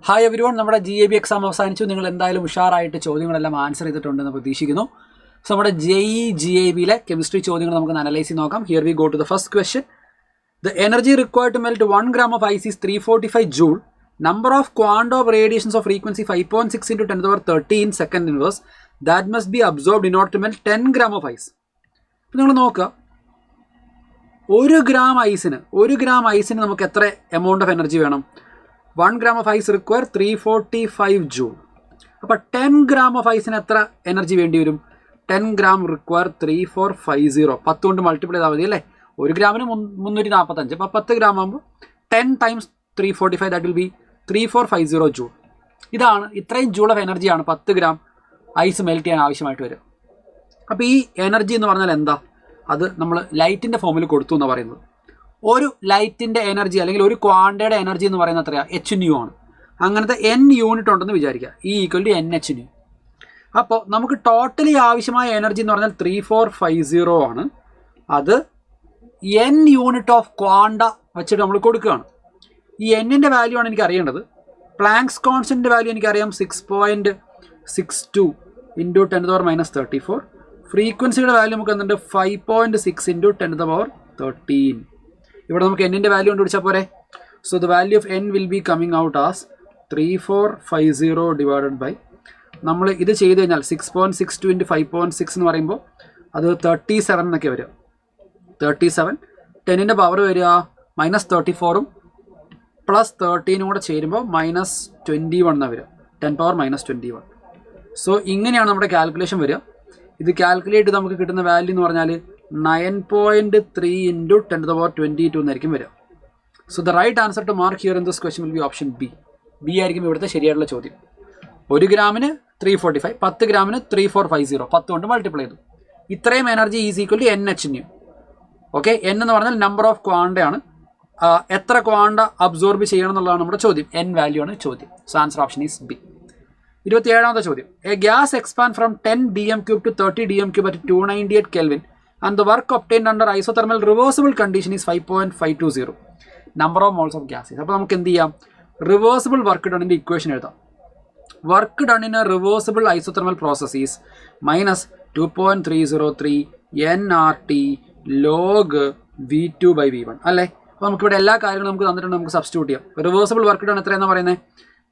Hi everyone, നമ്മുടെ GAB exam അവസാനിച്ചു. നിങ്ങൾ എന്തായാലും ഉഷാറായിട്ട് ചോദ്യങ്ങളെല്ലാം ആൻസർ ചെയ്തിട്ടുണ്ടെന്ന് പ്രതീക്ഷിക്കുന്നു. സോ നമ്മുടെ GABയിലെ കെമിസ്ട്രി ചോദ്യങ്ങൾ നമുക്ക് അനലൈസ് ചെയ്ത് നോക്കാം. Here we go to the first question. The energy required to melt 1 gram of ice is 345 joule. Number of quanta of radiations of frequency 5.6 into 10 to the power 13 second inverse that must be absorbed in order to melt 10 gram of ice. അപ്പോൾ നിങ്ങൾ നോക്കുക, ഒരു gram ഐസിന് നമുക്ക് എത്ര amount of energy വേണം? 1 gram of ice require 345 joule. അപ്പോൾ 10 gram of ഐസിന് എത്ര energy വേണ്ടി വരും? 10 gram require 3450. 10 കൊണ്ട് മൾട്ടിപ്ലൈ ചെയ്താൽ മതി അല്ലേ? 1 ഗ്രാമിന് 345. അപ്പോൾ 10 ഗ്രാം ആകുമ്പോൾ 10 times 345 that will be 3450 joule. ഇത്രയും ജൂൾ ഓഫ് എനർജിയാണ് 10 ഗ്രാം ഐസ് മെൽറ്റ് ചെയ്യാൻ ആവശ്യമായിട്ട് വരും. അപ്പോൾ ഈ എനർജി എന്ന് പറഞ്ഞാൽ എന്താ? അത് നമ്മൾ ലൈറ്റിൻ്റെ ഫോമിൽ കൊടുത്തു എന്ന് പറയുന്നത്. ഒരു ലൈറ്റിൻ്റെ എനർജി അല്ലെങ്കിൽ ഒരു ക്വാണ്ടയുടെ എനർജി എന്ന് പറയുന്നത് എത്രയാണ്? hν ആണ്. അങ്ങനത്തെ n യൂണിറ്റ് ഉണ്ടെന്ന് വിചാരിക്കുക. E = nhν. അപ്പോൾ നമുക്ക് ടോട്ടലി ആവശ്യമായ എനർജി എന്ന് പറഞ്ഞാൽ 3450 ആണ്. അത് n യൂണിറ്റ് ഓഫ് ക്വാണ്ട വെച്ചിട്ട് നമ്മൾ കൊടുക്കുകയാണ്. ഈ എന്നിൻ്റെ വാല്യൂ ആണ് എനിക്ക് അറിയേണ്ടത്. പ്ലാങ്ക്സ് കോൺസ്റ്റൻറ്റിൻ്റെ വാല്യൂ എനിക്കറിയാം 6.62 ഇൻറ്റു 10 to the power -34. ഫ്രീക്വൻസിയുടെ വാല്യൂ നമുക്ക് എന്തുണ്ട്? 5.6 ഇൻറ്റു 10 to the power 13. ഇവിടെ നമുക്ക് എന്നിൻ്റെ വാല്യൂ കണ്ടുപിടിച്ചാൽ പോരെ. So the value of n will be coming out as 3450 divided by, നമ്മൾ ഇത് ചെയ്ത് കഴിഞ്ഞാൽ 6.62 ഇൻറ്റു 5.6 എന്ന് പറയുമ്പോൾ അത് 37 എന്നൊക്കെ വരിക. 37 10ൻ്റെ പവർ വരിക -34ഉം +13 കൂടെ ചേരുമ്പോൾ -21 എന്നാണ് വരിക. 10 power -21. സോ ഇങ്ങനെയാണ് നമ്മുടെ കാൽക്കുലേഷൻ വരിക. ഇത് കാൽക്കുലേറ്റ് ചെയ്ത് നമുക്ക് കിട്ടുന്ന വാല്യൂ എന്ന് പറഞ്ഞാൽ 9.3 ഇൻറ്റു 10 to the power 22 എന്നായിരിക്കും വരിക. So the right answer to mark here in this question will be option B ആയിരിക്കും ഇവിടുത്തെ ശരിയായിട്ടുള്ള ചോദ്യം. 1 ഗ്രാമിന് 345, 10 ഗ്രാമിന് 3450, 10 കൊണ്ട് മൾട്ടിപ്ലൈ ചെയ്തു. ഇത്രയും energy is equal to nhν. Okay, n എന്ന് പറഞ്ഞാൽ നമ്പർ ഓഫ് ക്വാണ്ടയാണ്. എത്ര ക്വാണ്ട അബ്സോർബ് ചെയ്യണം എന്നുള്ളതാണ് നമ്മുടെ ചോദ്യം. n വാല്യൂ ആണ് ചോദ്യം. So answer option is B. 27ാമത്തെ ചോദ്യം. A gas expand from 10 dm³ to 30 dm³ at 298 Kelvin and the work obtained under isothermal reversible condition is 5.520. Number of moles of gases. അപ്പോൾ നമുക്ക് എന്ത് ചെയ്യാം? റിവേഴ്സിബിൾ വർക്ക് ഡണിൻ്റെ ഇക്വേഷൻ എഴുതാം. Work done in A reversible isothermal process is -2.303 nRT log V2/V1 അല്ലേ? അപ്പോൾ നമുക്കിവിടെ എല്ലാ കാര്യങ്ങളും നമുക്ക് തന്നിട്ടുണ്ട്. നമുക്ക് സബ്സ്റ്റിറ്റ്യൂട്ട് ചെയ്യാം. റിവേഴ്സിബിൾ വർക്ക് ഡൺ എത്രയെന്നാണ് പറയുന്നത്?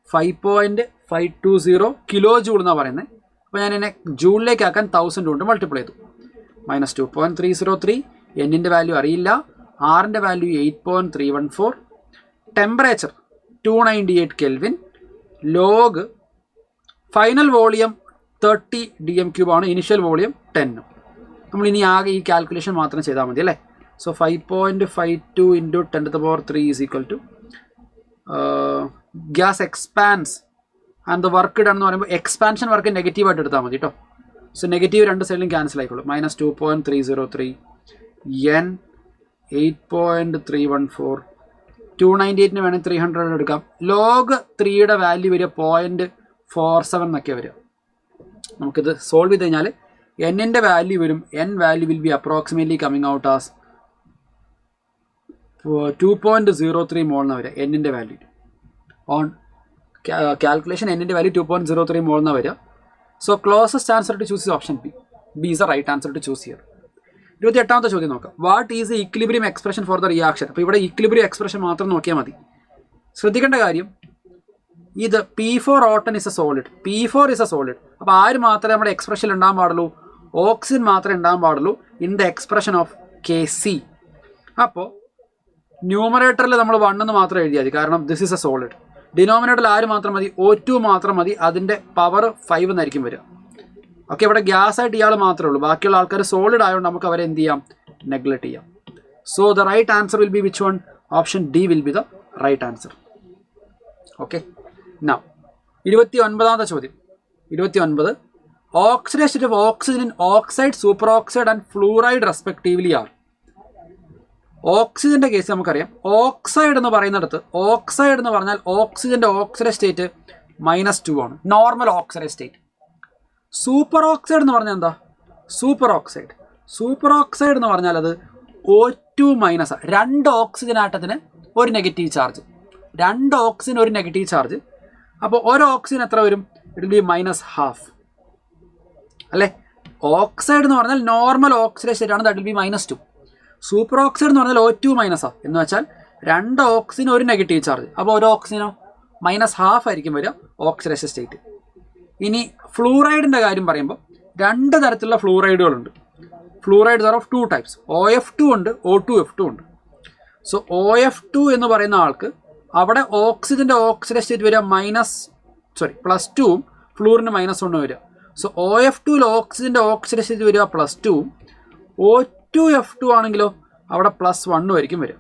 5.520 കിലോ ജൂൾ എന്നാണ് പറയുന്നത്. അപ്പോൾ ഞാൻ എന്നെ ജൂളിലേക്ക് ആക്കാൻ 1000 കൊണ്ട് മൾട്ടിപ്ലൈ ചെയ്തു. -2.303, എന്നിൻ്റെ വാല്യൂ അറിയില്ല, ആറിൻ്റെ value 8.314, temperature 298 Kelvin, log final volume 30 dm³ ആണ്, ഇനിഷ്യൽ വോളിയം 10. നമ്മൾ ഇനി ആകെ ഈ കാൽക്കുലേഷൻ മാത്രം ചെയ്താൽ മതി അല്ലേ? So 5.52 into 10 to the power 3 is equal to gas expands and the work done എന്ന് പറയുമ്പോൾ എക്സ്പാൻഷൻ വർക്ക് നെഗറ്റീവായിട്ട് എടുത്താൽ മതി കേട്ടോ. സോ നെഗറ്റീവ് രണ്ട് സൈഡിലും ക്യാൻസൽ ആയിക്കോളൂ. -2.303 n 8.314, 298 വേണമെങ്കിൽ 300 എടുക്കാം. ലോഗ് 3യുടെ വാല്യൂ വരിക 0.47 എന്നൊക്കെ വരിക. നമുക്കിത് സോൾവ് ചെയ്ത് കഴിഞ്ഞാൽ എന്നിൻ്റെ വാല്യൂ വരും. n value will be approximately coming out as 2.03 mole എന്നാണ് വരിക. എന്നിൻ്റെ വാല്യൂ ഓൺ കാൽക്കുലേഷൻ എന്നിൻ്റെ വാല്യൂ 2.03 മോൾ എന്നാണ് വരിക. So closest answer to choose option B. B is the right answer to choose here. 28ാമത്തെ ചോദ്യം നോക്കാം. What is the equilibrium expression for the reaction? അപ്പോൾ ഇവിടെ ഇക്വിലിബ്രിയം എക്സ്പ്രഷൻ മാത്രം നോക്കിയാൽ മതി. ശ്രദ്ധിക്കേണ്ട കാര്യം, ഇത് P4 ഓട്ടൺ is a solid. P4 is a solid. അപ്പോൾ ആര് മാത്രമേ നമ്മുടെ എക്സ്പ്രഷനിൽ ഉണ്ടാകാൻ പാടുള്ളൂ? ഓക്സിജൻ മാത്രമേ ഉണ്ടാകാൻ പാടുള്ളൂ in the expression of Kc. അപ്പോൾ ന്യൂമറേറ്ററിൽ നമ്മൾ 1 എന്ന് മാത്രം എഴുതിയാൽ മതി, കാരണം ദിസ് ഇസ് എ സോളിഡ്. ഡിനോമിനേറ്ററിൽ ആര് മാത്രം മതി? O2 മാത്രം മതി. അതിൻ്റെ പവർ 5 എന്നായിരിക്കും വരിക. ഓക്കെ, ഇവിടെ ഗ്യാസ് ആയിട്ട് ഇയാൾ മാത്രമേ ഉള്ളൂ. ബാക്കിയുള്ള ആൾക്കാർ സോളിഡ് ആയതുകൊണ്ട് നമുക്ക് അവരെ എന്ത് ചെയ്യാം? നെഗ്ലക്ട് ചെയ്യാം. So the right answer will be which one? Option D will be the right answer. Okay, now 29ാമത്തെ ചോദ്യം. 29. Oxidation state of oxygen in oxide, super oxide and fluoride respectively are. ഓക്സിജൻ്റെ case നമുക്കറിയാം. Oxide എന്ന് പറയുന്നിടത്ത്, oxide എന്ന് പറഞ്ഞാൽ ഓക്സിജൻ്റെ oxidation state -2 ആണ്, normal oxidation state. Super oxide എന്ന് പറഞ്ഞാൽ എന്താ? സൂപ്പർ ഓക്സൈഡ് എന്ന് പറഞ്ഞാൽ അത് O2 മൈനസ്. 2 ഓക്സിജൻ ആറ്റത്തിന് ഒരു നെഗറ്റീവ് ചാർജ്, 2 ഓക്സിജൻ ഒരു നെഗറ്റീവ് ചാർജ്. അപ്പോൾ ഒരു ഓക്സിജൻ എത്ര വരും? ഇറ്റ് വിൽ ബി -12 അല്ലേ. ഓക്സൈഡ് എന്ന് പറഞ്ഞാൽ നോർമൽ ഓക്സിഡൈസ് സ്റ്റേറ്റ് ആണ്, that will be -2. Super oxide എന്ന് പറഞ്ഞാൽ O2 മൈനസാ എന്ന് വെച്ചാൽ 2 ഓക്സിജൻ ഒരു നെഗറ്റീവ് ചാർജ്. അപ്പോൾ ഒരു ഓക്സിജനോ -12 ആയിരിക്കും വരിക ഓക്സിഡൈസ് സ്റ്റേറ്റ്. ഇനി ഫ്ലൂറൈഡിൻ്റെ കാര്യം പറയുമ്പോൾ 2 തരത്തിലുള്ള ഫ്ലൂറൈഡുകളുണ്ട്. Fluorides are of 2 types. OF2 ഉണ്ട്, O2F2 ഉണ്ട്. സോ OF2 എന്ന് പറയുന്ന ആൾക്ക് അവിടെ ഓക്സിജൻ്റെ ഓക്സിഡൈസ് സ്റ്റേറ്റ് വരിക +2ഉം ഫ്ലൂറിന് -1 വരിക. സോ OF2ൽ ഓക്സിജൻ്റെ ഓക്സിഡൈസ് സ്റ്റേറ്റ് വരിക +2ഉം O2F2 ആണെങ്കിലോ അവിടെ +1 ആയിരിക്കും വരിക,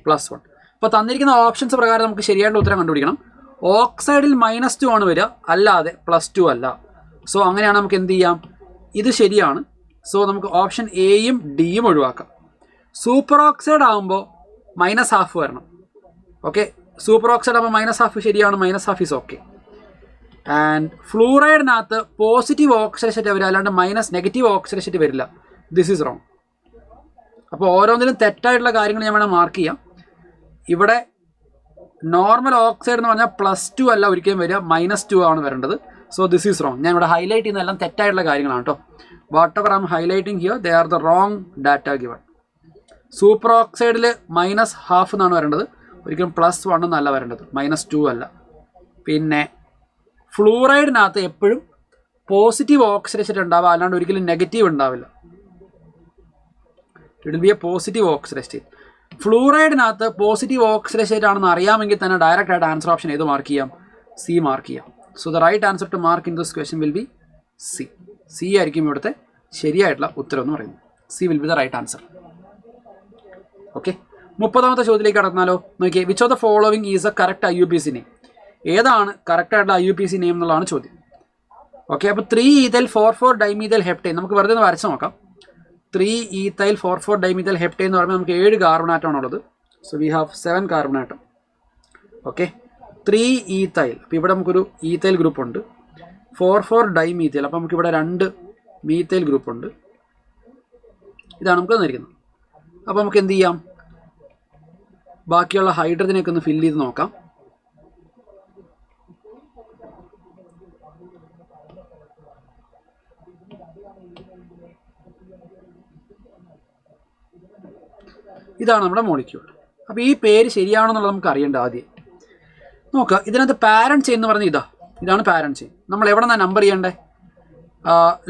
+1. അപ്പോൾ തന്നിരിക്കുന്ന ഓപ്ഷൻസ് പ്രകാരം നമുക്ക് ശരിയായിട്ടുള്ള ഉത്തരം കണ്ടുപിടിക്കണം. ഓക്സൈഡിൽ -2 ആണ് വരിക, അല്ലാതെ +2 അല്ല. സോ അങ്ങനെയാണ് നമുക്ക് എന്ത് ചെയ്യാം, ഇത് ശരിയാണ്. സോ നമുക്ക് ഓപ്ഷൻ എയും ഡിയും ഒഴിവാക്കാം. സൂപ്പർ ഓക്സൈഡ് ആകുമ്പോൾ -12 വരണം. ഓക്കെ, സൂപ്പർ ഓക്സൈഡ് ആകുമ്പോൾ -12 ശരിയാണ്, -12 ഈസ് ഓക്കെ. ആൻഡ് ഫ്ലൂറൈഡിനകത്ത് പോസിറ്റീവ് ഓക്സിഡേഷൻ വരിക, അല്ലാണ്ട് നെഗറ്റീവ് ഓക്സിഡേഷൻ വരില്ല. This is wrong. അപ്പോൾ ഓരോന്നിലും തെറ്റായിട്ടുള്ള കാര്യങ്ങൾ ഞാൻ വേണം മാർക്ക് ചെയ്യാം. ഇവിടെ നോർമൽ ഓക്സൈഡ് എന്ന് പറഞ്ഞാൽ +2 അല്ല ഒരിക്കലും വരിക, -2 ആണ് വരേണ്ടത്. So this is wrong. ഞാൻ ഇവിടെ ഹൈലൈറ്റ് ചെയ്യുന്നതെല്ലാം തെറ്റായിട്ടുള്ള കാര്യങ്ങളാണ് കേട്ടോ. Whatever I'm highlighting here they are the wrong data given. Super ഓക്സൈഡിൽ -12 എന്നാണ് വരേണ്ടത്, ഒരിക്കലും +1 എന്നല്ല വരേണ്ടത്, -2 അല്ല. പിന്നെ ഫ്ലൂറൈഡിനകത്ത് എപ്പോഴും പോസിറ്റീവ് ഓക്സിഡേഷൻ ഉണ്ടാവുക, അല്ലാണ്ട് ഒരിക്കലും നെഗറ്റീവ് ഉണ്ടാവില്ല. It will be a positive oxidation state. ഫ്ലൂറൈഡിനകത്ത് പോസിറ്റീവ് ഓക്സിഡേഷൻ സ്റ്റേറ്റ് ആണെന്ന് അറിയാമെങ്കിൽ തന്നെ ഡയറക്റ്റ് ആയിട്ട് ആൻസർ ഓപ്ഷൻ ഏത് മാർക്ക് ചെയ്യാം? സി മാർക്ക് ചെയ്യാം. So the right answer to mark in this question will be C. C ആയിരിക്കും ഇവിടുത്തെ ശരിയായിട്ടുള്ള ഉത്തരം എന്ന് പറയുന്നത്. C will be the right answer. Okay, 30ാമത്തെ ചോദ്യത്തിലേക്ക് കടന്നാലോ. നോക്കിയേ, which of the following is a correct IUPAC name? ഏതാണ് കറക്റ്റായിട്ടുള്ള IUPAC നെയിം എന്നുള്ളതാണ് ചോദ്യം. ഓക്കെ, അപ്പോൾ 3-ethyl-4,4-dimethyl heptane നമുക്ക് വെറുതെ ഒന്ന് വരച്ച് നോക്കാം. 3-ethyl-4,4-dimethyl heptane എന്ന് പറയുമ്പോൾ നമുക്ക് 7 കാർബൺ ആറ്റമാണുള്ളത്. So we have 7 carbon atom. Okay, 3-ethyl, അപ്പോൾ ഇവിടെ നമുക്കൊരു ഈത്തൈൽ ഗ്രൂപ്പ് ഉണ്ട്. 4,4-dimethyl, അപ്പോൾ നമുക്കിവിടെ 2 മീത്തൈൽ ഗ്രൂപ്പ് ഉണ്ട്. ഇതാണ് നമുക്ക് തന്നിരിക്കുന്നത്. അപ്പോൾ നമുക്ക് എന്ത് ചെയ്യാം, ബാക്കിയുള്ള ഹൈഡ്രജനൊക്കെ ഒന്ന് ഫില്ല് ചെയ്ത് നോക്കാം. ഇതാണ് നമ്മുടെ മോളിക്യൂൾ. അപ്പോൾ ഈ പേര് ശരിയാണോ എന്നുള്ളത് നമുക്ക് അറിയേണ്ട. ആദ്യം നോക്കുക, ഇതിനകത്ത് പാരന്റ് ചെയിൻ എന്ന് പറഞ്ഞാൽ ഇതാണ് പാരന്റ് ചെയിൻ. നമ്മൾ എവിടെ നിന്നാണ് നമ്പർ ചെയ്യേണ്ടേ?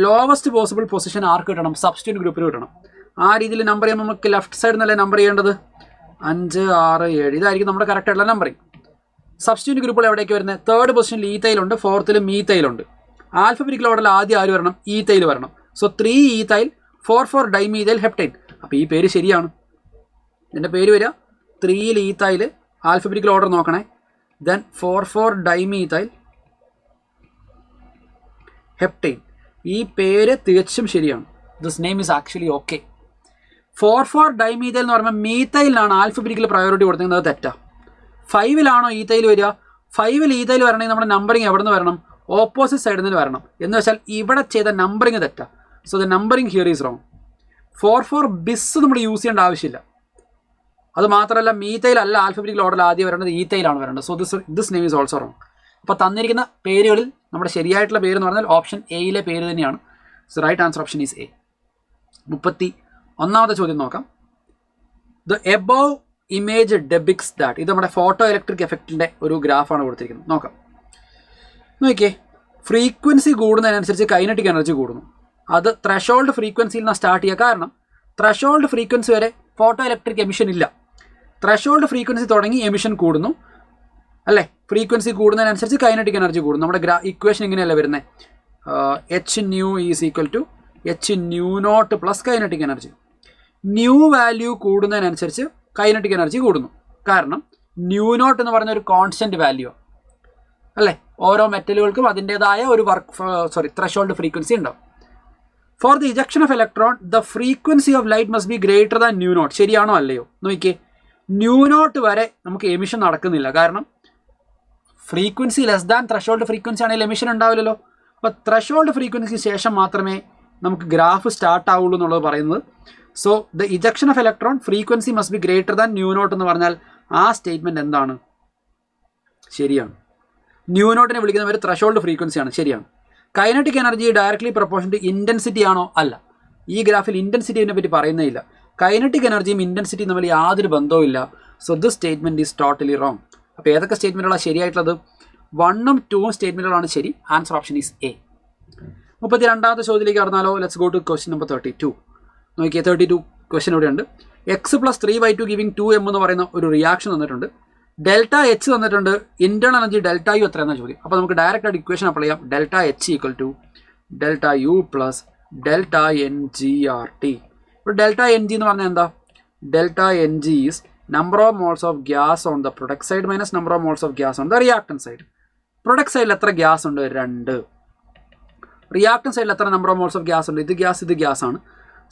ലോവസ്റ്റ് പോസിബിൾ പൊസിഷൻ ആർക്ക് കിട്ടണം? സബ്സ്റ്റിറ്റ്യൂട്ട് ഗ്രൂപ്പിന് കിട്ടണം. ആ രീതിയിൽ നമ്പർ ചെയ്യുമ്പോൾ നമുക്ക് ലെഫ്റ്റ് സൈഡിൽ നിന്നല്ലേ നമ്പർ ചെയ്യേണ്ടത്? 5, 6, 7 ഇതായിരിക്കും നമ്മുടെ കറക്റ്റ് ആയിട്ടുള്ള നമ്പറിങ്. സബ്സ്റ്റിറ്റ്യൂട്ട് ഗ്രൂപ്പുകൾ എവിടേക്ക് വരുന്നത്? 3rd പൊസിഷനിൽ ഈത്തൈലുണ്ട്, 4th മീത്തൈലുണ്ട്. ആൽഫബറ്റിക്കൽ ഓർഡറിൽ ആദ്യം ആര് വരണം? ഈത്തൈൽ വരണം. So 3-ethyl-4,4-dimethyl heptane. അപ്പോൾ ഈ പേര് ശരിയാണ്. ഇതിൻ്റെ പേര് വരിക 3-ethyl, ആൽഫബറ്റിക്കൽ ഓർഡർ നോക്കണേ, ദെൻ 4,4-dimethyl heptane. ഈ പേര് തികച്ചും ശരിയാണ്. This name is actually okay. 4,4-dimethyl എന്ന് പറയുമ്പോൾ മീത്തൈലിനാണ് ആൽഫബറ്റിക്കൽ പ്രയോറിറ്റി കൊടുത്തിരുന്നത്, തെറ്റാ. 5-ലാണോ ഈത്തൈൽ വരിക? 5-ൽ ഈത്തൈൽ വരണമെങ്കിൽ നമ്മുടെ നമ്പറിങ് എവിടെ നിന്ന് വരണം? ഓപ്പോസിറ്റ് സൈഡിൽ നിന്ന് വരണം. എന്ന് വെച്ചാൽ ഇവിടെ ചെയ്ത നമ്പറിങ് തെറ്റാ. So the numbering here is wrong. 4,4-bis നമ്മൾ യൂസ് ചെയ്യേണ്ട ആവശ്യമില്ല. അത് മാത്രമല്ല, മീത്തൈൽ അല്ല ആൽഫബറ്റിക്കൽ ഓർഡറിൽ ആദ്യം വരേണ്ടത്, ഈത്തൈലാണ് വരേണ്ടത്. So this name is also wrong. അപ്പോൾ തന്നിരിക്കുന്ന പേരുകളിൽ നമ്മുടെ ശരിയായിട്ടുള്ള പേര് എന്ന് പറഞ്ഞാൽ ഓപ്ഷൻ എയിലെ പേര് തന്നെയാണ്. So right answer option is A. 31ാമത്തെ ചോദ്യം നോക്കാം. The above image depicts that. ഇത് നമ്മുടെ ഫോട്ടോ ഇലക്ട്രിക് എഫക്റ്റിൻ്റെ ഒരു ഗ്രാഫാണ് കൊടുത്തിരിക്കുന്നത്. നോക്കാം, നോക്കിയേ, ഫ്രീക്വൻസി കൂടുന്നതിനനുസരിച്ച് കൈനറ്റിക് എനർജി കൂടുന്നു. അത് ത്രഷോൾഡ് ഫ്രീക്വൻസിയിൽ നിന്ന് സ്റ്റാർട്ട് ചെയ്യുക. കാരണം ത്രഷോൾഡ് ഫ്രീക്വൻസി വരെ ഫോട്ടോ ഇലക്ട്രിക് എമിഷൻ ഇല്ല. ത്രഷോൾഡ് ഫ്രീക്വൻസി തുടങ്ങി എമിഷൻ കൂടുന്നു അല്ലേ? ഫ്രീക്വൻസി കൂടുന്നതിനനുസരിച്ച് കൈനറ്റിക് എനർജി കൂടുന്നു. നമ്മുടെ ഇക്വേഷൻ ഇങ്ങനെയല്ല വരുന്നത്. H nu is equal to H0 plus kinetic energy. Nu value കൂടുന്നതിനനുസരിച്ച് കൈനറ്റിക് എനർജി കൂടുന്നു. കാരണം μ0 എന്ന് പറഞ്ഞ ഒരു കോൺസ്റ്റൻറ്റ് വാല്യൂ അല്ലേ? ഓരോ മെറ്റലുകൾക്കും അതിൻ്റേതായ ഒരു ത്രഷോൾഡ് ഫ്രീക്വൻസി ഉണ്ടാവും. For the ejection of electron the frequency of light must be greater than μ0. ശരിയാണോ അല്ലയോ നോക്കിയേ. μ0 വരെ നമുക്ക് എമിഷൻ നടക്കുന്നില്ല. കാരണം frequency less than threshold frequency ആണെങ്കിൽ എമിഷൻ ഉണ്ടാവില്ലല്ലോ. അപ്പോൾ ത്രഷോൾഡ് ഫ്രീക്വൻസിക്ക് ശേഷം മാത്രമേ നമുക്ക് ഗ്രാഫ് സ്റ്റാർട്ട് ആവുള്ളൂ എന്നുള്ളത് പറയുന്നത്. So the ejection of electron frequency must be greater than μ0 എന്ന് പറഞ്ഞാൽ ആ സ്റ്റേറ്റ്മെൻറ്റ് എന്താണ്? ശരിയാണ്. ന്യൂനോട്ടിനെ വിളിക്കുന്ന പേര് ത്രഷോൾഡ് ഫ്രീക്വൻസിയാണ്. ശരിയാണ്. Kinetic energy directly proportion to intensity ആണോ? അല്ല. ഈ ഗ്രാഫിൽ ഇൻറ്റൻസിറ്റിനെ പറ്റി പറയുന്നേ ഇല്ല. കൈനറ്റിക് എനർജിയും ഇൻറ്റൻസിറ്റിയും തമ്മിൽ യാതൊരു ബന്ധവും ഇല്ല. So this statement is totally wrong. അപ്പോൾ ഏതൊക്കെ സ്റ്റേറ്റ്മെൻറ്റുകളാണ് ശരിയായിട്ടുള്ളത്? 1ഉം 2ഉം സ്റ്റേറ്റ്മെൻറ്റുകളാണ് ശരി. Answer option is A. 32ാമത്തെ ചോദ്യത്തിലേക്ക് കടന്നാലോ? Let's go to question number 32. നോക്കിയേ, 32 ക്വസ്റ്റ്യൻ ഇവിടെയുണ്ട്. എക്സ് പ്ലസ് 3/2 ഗിവിംഗ് 2m എന്ന് പറയുന്ന ഒരു റിയാക്ഷൻ തന്നിട്ടുണ്ട്. ഡെൽറ്റ എച്ച് തന്നിട്ടുണ്ട്. ഇന്റേണൽ എനർജി ഡെൽറ്റ യു എത്രയെന്ന ചോദ്യം. അപ്പോൾ നമുക്ക് ഡയറക്റ്റ് ആയിട്ട് ഇക്വേഷൻ അപ്ലൈ ചെയ്യാം. Delta H equal to delta U plus delta N G R T. ഇപ്പോൾ ഡെൽറ്റ എൻ ജി എന്ന് പറഞ്ഞാൽ എന്താ? Delta N G is number of moles of gas on the product side minus number of moles of gas on the reactant side. Product സൈഡിൽ എത്ര gas ഉണ്ട്? 2. Reactant സൈഡിൽ എത്ര number of moles of gas ഉണ്ട്? ഇത് gas ആണ്.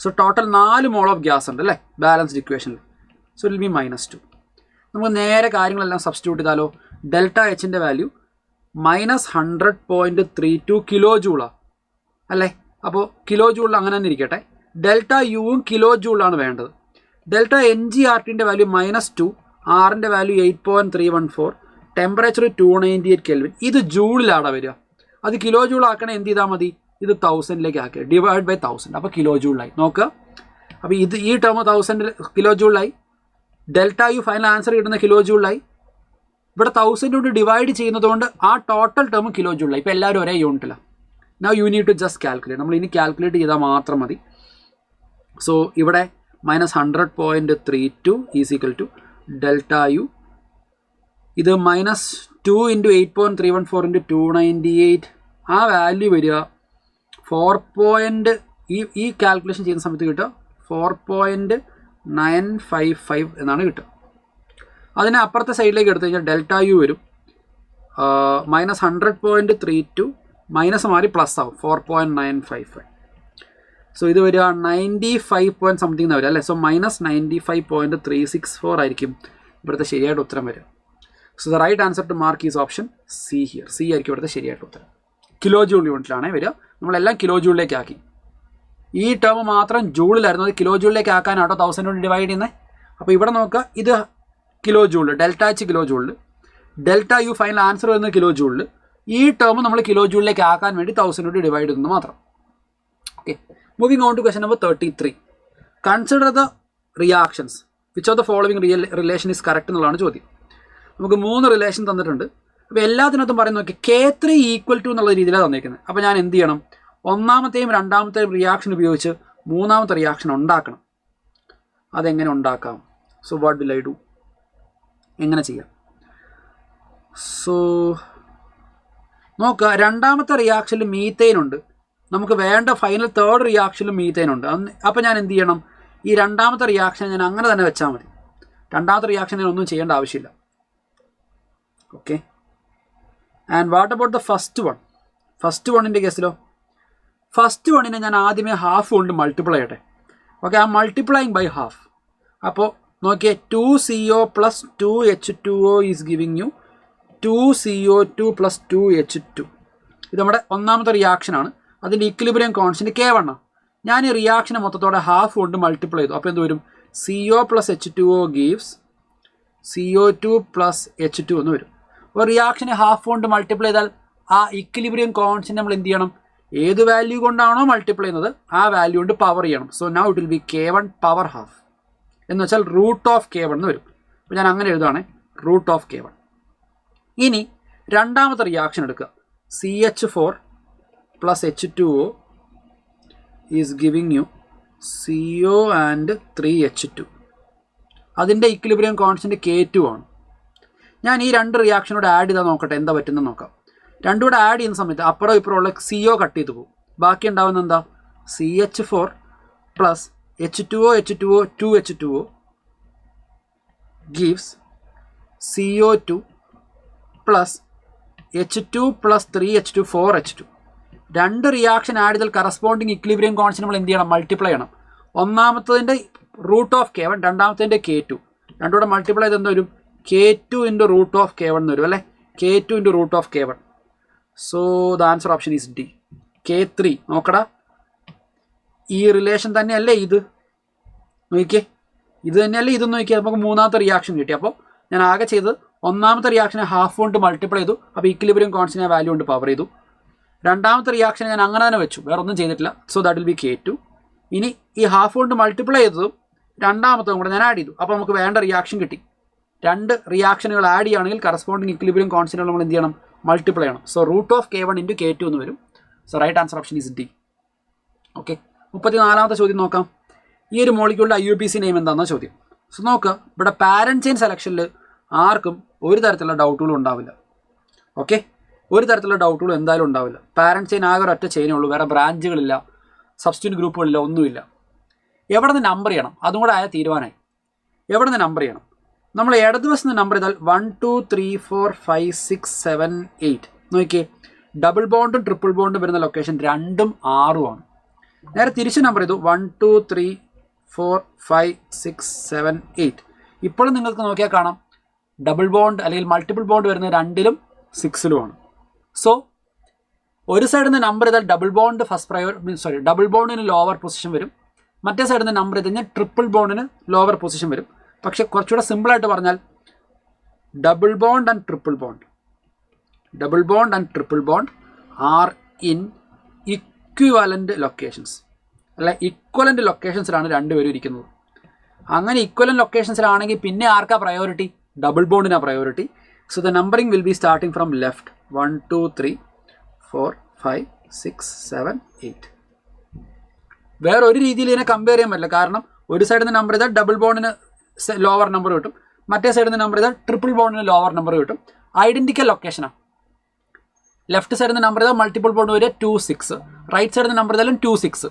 So total 4 mole of gas ഉണ്ട് അല്ലേ ബാലൻസ്ഡ് ഇക്വേഷനിൽ. So it will be -2. നമുക്ക് നേരെ കാര്യങ്ങളെല്ലാം സബ്സ്റ്റിറ്റ്യൂട്ട് ചെയ്താലോ? ഡെൽറ്റ എച്ചിൻ്റെ വാല്യൂ -100.32 കിലോ ജൂളാണ് അല്ലേ. അപ്പോൾ കിലോ ജൂളിൽ അങ്ങനെ തന്നെ ഇരിക്കട്ടെ. ഡെൽറ്റ യുവും കിലോ ജൂളാണ് വേണ്ടത്. ഡെൽറ്റ എൻ ജി ആർ ടിൻ്റെ വാല്യൂ -2, ആറിൻ്റെ വാല്യൂ 8.314, ടെമ്പറേച്ചർ 298 കെൽവിൻ. ഇത് ജൂളിലാണ് വരിക. അത് കിലോ ജൂൾ ആക്കണേ എന്ത് ചെയ്താൽ മതി? ഇത് 1000ലേക്ക് ആക്കുക, ഡിവൈഡ് ബൈ 1000. അപ്പോൾ കിലോ ജൂളിലായി. നോക്കുക, അപ്പോൾ ഈ ടേം 1000 കിലോ ജൂളിലായി. ഡെൽറ്റ യു ഫൈനൽ ആൻസർ കിട്ടുന്ന കിലോ ജൂളിലായി. ഇവിടെ 1000 കൊണ്ട് ഡിവൈഡ് ചെയ്യുന്നതുകൊണ്ട് ആ ടോട്ടൽ ടേം കിലോ ജൂളിലായി. ഇപ്പോൾ എല്ലാവരും ഒരേ യൂണിറ്റിലാണ്. Now you need to just calculate. നമ്മൾ ഇനി കാൽക്കുലേറ്റ് ചെയ്താൽ മാത്രം മതി. സോ ഇവിടെ -100.32 is equal to delta U. ഇത് -2 × 8.314 × 298. ആ വാല്യൂ വരിക 4. ഈ കാൽക്കുലേഷൻ ചെയ്യുന്ന സമയത്ത് കിട്ടുക 4.955 എന്നാണ് കിട്ടുക. അതിനെ അപ്പുറത്തെ സൈഡിലേക്ക് എടുത്തു കഴിഞ്ഞാൽ ഡെൽറ്റ യു വരും -100.32 മൈനസ് മാറി പ്ലസ് ആവും 4.955. സോ ഇത് വരിക 95 സംതിങ് എന്ന് വരിക അല്ലേ. സോ -95.364 ആയിരിക്കും ഇവിടുത്തെ ശരിയായിട്ട് ഉത്തരം വരിക. So the right answer to mark is option C here. C ആയിരിക്കും ഇവിടുത്തെ ശരിയായിട്ട് ഉത്തരം. കിലോ ജൂൾ യൂണിറ്റിലാണേ വരിക. നമ്മളെല്ലാം കിലോ ജൂളിലേക്ക് ആക്കി. ഈ ടേം മാത്രം ജൂളിലായിരുന്നു. അത് കിലോ ജൂളിലേക്ക് ആക്കാനാട്ടോ 1000 കൊണ്ട് ഡിവൈഡ് ചെയ്യുന്നത്. അപ്പോൾ ഇവിടെ നോക്കുക, ഇത് കിലോ ജൂളിൽ, ഡെൽറ്റ എച്ച് കിലോ ജൂളിൽ, ഡെൽറ്റ യു ഫൈനൽ ആൻസർ വരുന്നത് കിലോ ജൂളിൽ. ഈ ടേം നമ്മൾ കിലോ ജൂളിലേക്ക് ആക്കാൻ വേണ്ടി 1000 കൊണ്ട് ഡിവൈഡ് ചെയ്യുന്നത് മാത്രം. Okay, moving on to question number 33. Consider the reactions which of the following relation is correct എന്നുള്ളതാണ് ചോദ്യം. നമുക്ക് 3 റിലേഷൻ തന്നിട്ടുണ്ട്. അപ്പോൾ എല്ലാത്തിനകത്തും പറയുന്നത് നോക്കി K3 = എന്നുള്ള രീതിയിലാണ് തന്നിരിക്കുന്നത്. അപ്പോൾ ഞാൻ എന്ത് ചെയ്യണം? ഒന്നാമത്തെയും രണ്ടാമത്തെയും റിയാക്ഷൻ ഉപയോഗിച്ച് മൂന്നാമത്തെ റിയാക്ഷൻ ഉണ്ടാക്കണം. അതെങ്ങനെ ഉണ്ടാക്കാം? So what will I do? എങ്ങനെ ചെയ്യാം? സോ നോക്കുക, രണ്ടാമത്തെ റിയാക്ഷനിൽ മീത്തേൻ ഉണ്ട്. നമുക്ക് വേണ്ട ഫൈനൽ തേർഡ് റിയാക്ഷനിലും മീത്തേൻ ഉണ്ട്. അപ്പോൾ ഞാൻ എന്ത് ചെയ്യണം? ഈ രണ്ടാമത്തെ റിയാക്ഷൻ ഞാൻ അങ്ങനെ തന്നെ വെച്ചാൽ മതി. രണ്ടാമത്തെ റിയാക്ഷൻ ഞാൻ ഒന്നും ചെയ്യേണ്ട ആവശ്യമില്ല. Okay, and what about the first one? First വണ്ണിൻ്റെ കേസിലോ? ഫസ്റ്റ് വണ്ണിനെ ഞാൻ ആദ്യമേ ഹാഫ് കൊണ്ട് മൾട്ടിപ്ലൈ ചെയ്യട്ടെ. ഓക്കെ, ആ മൾട്ടിപ്ലൈങ് ബൈ ഹാഫ്. അപ്പോൾ നോക്കിയേ, 2CO + 2H2O is giving U 2CO2 + 2H2. ഇത് നമ്മുടെ ഒന്നാമത്തെ റിയാക്ഷനാണ്. അതിൻ്റെ ഇക്വിലിബ്രിയം കോൺസ്റ്റൻറ്റ് K1 ആണ്. ഞാൻ ഈ റിയാക്ഷനെ മൊത്തത്തോടെ ഹാഫ് കൊണ്ട് മൾട്ടിപ്ലൈ ചെയ്തു. അപ്പോൾ എന്ത് വരും? CO + H2O gives CO2 + H2 എന്ന് വരും. ഒരു റിയാക്ഷനെ ഹാഫ് കൊണ്ട് മൾട്ടിപ്ലൈ ചെയ്താൽ ആ ഇക്വിലിബ്രിയം കോൺസ്റ്റൻറ്റ് നമ്മൾ എന്ത് ചെയ്യണം? ഏത് വാല്യൂ കൊണ്ടാണോ മൾട്ടിപ്ലൈ ചെയ്യുന്നത് ആ വാല്യൂ കൊണ്ട് പവർ ചെയ്യണം. So now it will B K1 power half എന്ന് വെച്ചാൽ √K1 എന്ന് വരും. അപ്പോൾ ഞാൻ അങ്ങനെ എഴുതുകയാണ്, √K1. ഇനി രണ്ടാമത്തെ റിയാക്ഷൻ എടുക്കുക. CH4 + H2O is giving U CO and 3H2. അതിൻ്റെ ഇക്വിലിബ്രിയം കോൺസ്റ്റൻറ്റ് K2 ആണ്. ഞാൻ ഈ രണ്ട് റിയാക്ഷനോട് ആഡ് ചെയ്താൽ നോക്കട്ടെ എന്താ പറ്റുന്നത് നോക്കാം. രണ്ടും കൂടെ ആഡ് ചെയ്യുന്ന സമയത്ത് അപ്പുറം ഇപ്പുറമുള്ള CO കട്ട് ചെയ്ത് പോകും. ബാക്കി ഉണ്ടാവുന്ന എന്താ? CH4 + H2O 2H2O gives CO2 + H2 + 3H2 4H2. രണ്ട് റിയാക്ഷൻ ആഡ് ചെയ്താൽ കറസ്പോണ്ടിങ് ഇക്വിലിബ്രിയം കോൺസ്റ്റൻറ്റ് നമ്മൾ എന്ത് ചെയ്യണം? മൾട്ടിപ്ലൈ ചെയ്യണം. ഒന്നാമത്തതിൻ്റെ √K1, രണ്ടാമത്തതിൻ്റെ K2. രണ്ടും കൂടെ മൾട്ടിപ്ലൈ ചെയ്ത് എന്താ വരും? K2 × √K1 എന്ന് വരും അല്ലേ. K2 × √K1. So the answer option is D, K3. നോക്കടാ, ഈ റിലേഷൻ തന്നെയല്ലേ ഇത്? നോക്കിയേ, ഇത് തന്നെയല്ലേ ഇതെന്ന് നോക്കിയാൽ നമുക്ക് മൂന്നാമത്തെ റിയാക്ഷൻ കിട്ടി. അപ്പോൾ ഞാൻ ആകെ ചെയ്ത് ഒന്നാമത്തെ റിയാക്ഷനെ ഹാഫ് കൊണ്ട് മൾട്ടിപ്ലൈ ചെയ്തു, അപ്പോൾ ഈക്വിലിബ്രിയം കോൺസ്റ്റന്റ് വാല്യൂ കൊണ്ട് പവർ ചെയ്തു. രണ്ടാമത്തെ റിയാക്ഷനെ ഞാൻ അങ്ങനെ തന്നെ വെച്ചു, വേറെ ഒന്നും ചെയ്തിട്ടില്ല. So that will B K2. ഇനി ഈ ഹാഫ് കൊണ്ട് മൾട്ടിപ്ലൈ ചെയ്തതും രണ്ടാമത്തതും കൂടെ ഞാൻ ആഡ് ചെയ്തു, അപ്പോൾ നമുക്ക് വേണ്ട റിയാക്ഷൻ കിട്ടി. രണ്ട് റിയാക്ഷനുകൾ ആഡ് ചെയ്യുകയാണെങ്കിൽ കറസ്പോണ്ടിങ് ഈക്വിലിബ്രിയം കോൺസ്റ്റന്റ് നമ്മൾ എന്ത് ചെയ്യണം, മൾട്ടിപ്ലൈ ചെയ്യണം. സോ √(K1 × K2) എന്ന് വരും. So right answer option is D. Okay, 34ാമത്തെ ചോദ്യം നോക്കാം. ഈ ഒരു മോളിക്യൂളിൻ്റെ IUPAC നെയിം എന്താണെന്ന ചോദ്യം. സോ നോക്കുക, ഇവിടെ പാരന്റ് ചെയിൻ സെലക്ഷനിൽ ആർക്കും ഒരു തരത്തിലുള്ള ഡൗട്ടുകളും ഉണ്ടാവില്ല. ഓക്കെ, ഒരു തരത്തിലുള്ള ഡൗട്ടുകളും എന്തായാലും ഉണ്ടാവില്ല. പാരന്റ് ചെയിൻ ആകെ ഒരൊറ്റ ചെയിനേ ഉള്ളൂ, വേറെ ബ്രാഞ്ചുകളില്ല, സബ്സ്റ്റിറ്റ്യൂട്ട് ഗ്രൂപ്പുകളില്ല, ഒന്നുമില്ല. എവിടെ നിന്ന് നമ്പർ ചെയ്യണം അതും കൂടെ ആയ തീരുമാനമായി. എവിടെ നിന്ന് നമ്പർ ചെയ്യണം? നമ്മൾ ഇടതുവശത്ത് നിന്ന് നമ്പർ ചെയ്താൽ 1 2 3 4 5 6 7 8 നോക്കിയേ, ഡബിൾ ബോണ്ടും ട്രിപ്പിൾ ബോണ്ടും വരുന്ന ലൊക്കേഷൻ 2ഉം 6ഉം ആണ്. നേരെ തിരിച്ച് നമ്പർ ചെയ്തു 1 2 3 4 5 6 7 8. ഇപ്പോഴും നിങ്ങൾക്ക് നോക്കിയാൽ കാണാം ഡബിൾ ബോണ്ട് അല്ലെങ്കിൽ മൾട്ടിപ്പിൾ ബോണ്ട് വരുന്നത് 2ലും 6ലുമാണ്. സോ ഒരു സൈഡിൽ നിന്ന് നമ്പർ ചെയ്താൽ ഡബിൾ ബോണ്ട് ഡബിൾ ബോണ്ടിന് ലോവർ പൊസിഷൻ വരും, മറ്റേ സൈഡിൽ നിന്ന് നമ്പർ ചെയ്ത് കഴിഞ്ഞാൽ ട്രിപ്പിൾ ബോണ്ടിന് ലോവർ പൊസിഷൻ വരും. പക്ഷേ കുറച്ചുകൂടെ സിമ്പിളായിട്ട് പറഞ്ഞാൽ double bond and triple bond are in equivalent locations, അല്ല ഇക്വലൻ്റ് ലൊക്കേഷൻസിലാണ് രണ്ടുപേരും ഇരിക്കുന്നത്. അങ്ങനെ ഇക്വലൻ്റ് ലൊക്കേഷൻസിലാണെങ്കിൽ പിന്നെ ആർക്കാ പ്രയോറിറ്റി? ഡബിൾ ബോണ്ടിനാണ് priority. So the numbering will be starting from left 1 2 3 4 5 6 7 8. വേറെ ഒരു രീതിയിൽ ഇതിനെ കമ്പയർ ചെയ്യാൻ പറ്റില്ല, കാരണം ഒരു സൈഡിൽ നിന്ന് നമ്പർ ചെയ്താൽ ഡബിൾ ബോണ്ടിന് ലോവർ നമ്പർ കിട്ടും, മറ്റേ സൈഡിൽ നിന്ന് നമ്പർ ചെയ്താൽ ട്രിപ്പിൾ ബോണ്ടിന് ലോവർ നമ്പർ കിട്ടും. ഐഡൻറ്റിക്കൽ ലൊക്കേഷനാണ്. ലെഫ്റ്റ് സൈഡിൽ നിന്ന് നമ്പർ ചെയ്താൽ മൾട്ടിപ്പിൾ ബോണ്ട് വരിക 2 6, റൈറ്റ് സൈഡിൽ നിന്ന് നമ്പർ ചെയ്താലും 2 6.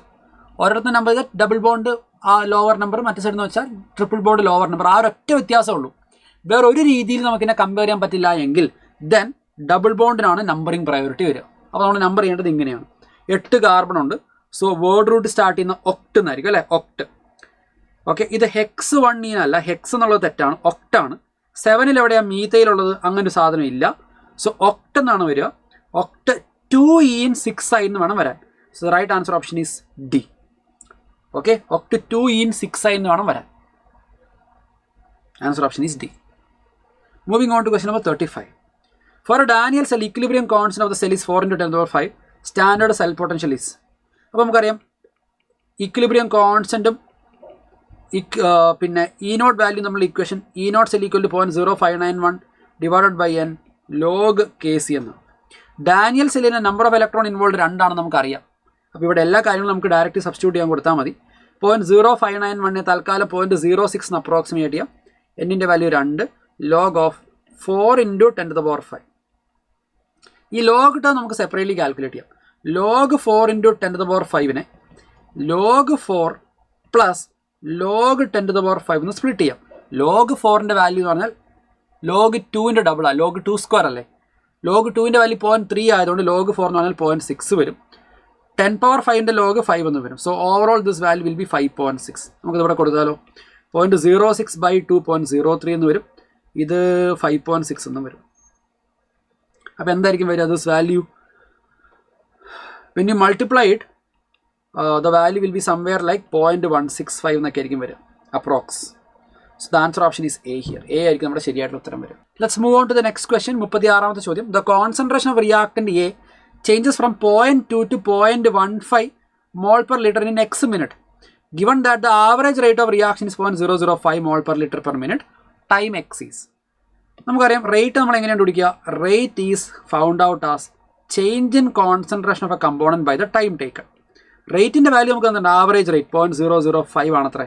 ഒരിടത്ത് നമ്പർ ചെയ്താൽ ഡബിൾ ബോണ്ട് ആ ലോവർ നമ്പർ, മറ്റേ സൈഡിൽ നിന്ന് വെച്ചാൽ ട്രിപ്പിൾ ബോണ്ട് ലോവർ നമ്പർ. ആ ഒരൊറ്റ വ്യത്യാസമേ ഉള്ളൂ. വേറെ ഒരു രീതിയിൽ നമുക്കിനെ കമ്പയർ ചെയ്യാൻ പറ്റില്ല എങ്കിൽ ദെൻ ഡബിൾ ബോണ്ടിനാണ് നമ്പറിംഗ് പ്രയോറിറ്റി വരിക. അപ്പോൾ നമ്മൾ നമ്പർ ചെയ്യേണ്ടത് ഇങ്ങനെയാണ്. 8 കാർബൺ ഉണ്ട്, സോ വേർഡ് റൂട്ട് സ്റ്റാർട്ട് ചെയ്യുന്ന ഒക്ട് എന്നായിരിക്കും അല്ലേ, ഒക്ട്. ഓക്കെ, ഇത് ഹെക്സ് 1 അല്ല, ഹെക്സ് എന്നുള്ളത് തെറ്റാണ്, ഒക്ടാണ്. 7ൽ എവിടെയാണ് മീത്തയിലുള്ളത്? അങ്ങനെ ഒരു സാധനം ഇല്ല. സോ ഒക്ട് എന്നാണ് വരിക. ഒക്ട് 2 in 6 എന്ന് വേണം വരാൻ. So right answer option is D. Okay, ഒക്ട് 2 in 6 എന്ന് വേണം വരാൻ. Answer option is D. Moving on to question number 35. For a Daniell cell equilibrium constant of the cell is 4 × 10⁵. Standard cell potential is. അപ്പോൾ നമുക്കറിയാം equilibrium കോൺസ്റ്റൻറ്റും പിന്നെ E0 value നമ്മൾ equation E0 cell equal to 0.0591 divided by n log Kc എന്ന്. Daniell സെല്ലിന് number of electron involve 2 ആണെന്ന് നമുക്കറിയാം. അപ്പോൾ ഇവിടെ എല്ലാ കാര്യങ്ങളും നമുക്ക് ഡയറക്റ്റ് സബ്സ്റ്റിറ്റ്യൂട്ട് ചെയ്യാൻ കൊടുത്താൽ മതി. 0.0591 തൽക്കാലം 0.06 അപ്രോക്സിമേറ്റ് ചെയ്യാം. എന്നിൻ്റെ വാല്യൂ 2 ലോഗ് ഓഫ് 4 × 10⁵. ഈ ലോഗ് ടേം നമുക്ക് സെപ്പറേറ്റ്ലി കാൽക്കുലേറ്റ് ചെയ്യാം. ലോഗ് 4 × 10⁵ ലോഗ് 4 പ്ലസ് ലോഗ് 10⁵ എന്ന് സ്പ്ലിറ്റ് ചെയ്യാം. ലോഗ് 4ൻ്റെ വാല്യൂ എന്ന് പറഞ്ഞാൽ ലോഗ് 2ൻ്റെ ഡബിളാണ്, ലോഗ് 2² അല്ലേ. ലോഗ് 2ൻ്റെ വാല്യൂ 0.3 ആയതുകൊണ്ട് ലോഗ് 4 എന്ന് പറഞ്ഞാൽ 0.6 വരും. 10⁵ ലോഗ് 5 എന്ന് വരും. So overall this value will B 5.6. നമുക്കിതിവിടെ കൊടുത്താലോ 0.06/2 0.03 എന്ന് വരും. ഇത് 5.6 എന്നും വരും. അപ്പോൾ എന്തായിരിക്കും വരിക? This value when you multiply it the value will be somewhere like 0.165 എന്നൊക്കെ ആയിരിക്കും വരിക approx. So the answer option is A here. A ആയിരിക്കും നമ്മുടെ ശരിയായിട്ടുള്ള ഉത്തരം വരും. Let's move on to the next question. 36ാമത്തെ ചോദ്യം. The concentration of reactant A changes from 0.2 to 0.15 mol per liter in x minute given that the average rate of reaction is 0.005 mol per liter per minute. Time x is. നമുക്കറിയാം rate നമ്മൾ എങ്ങനെയാണ് കണ്ടുപിടിക്കുക? Rate is found out as change in concentration of a component by the time taken. റേറ്റിൻ്റെ value നമുക്ക് തന്നിട്ടുണ്ട്, average rate 0.005 ആണത്രേ.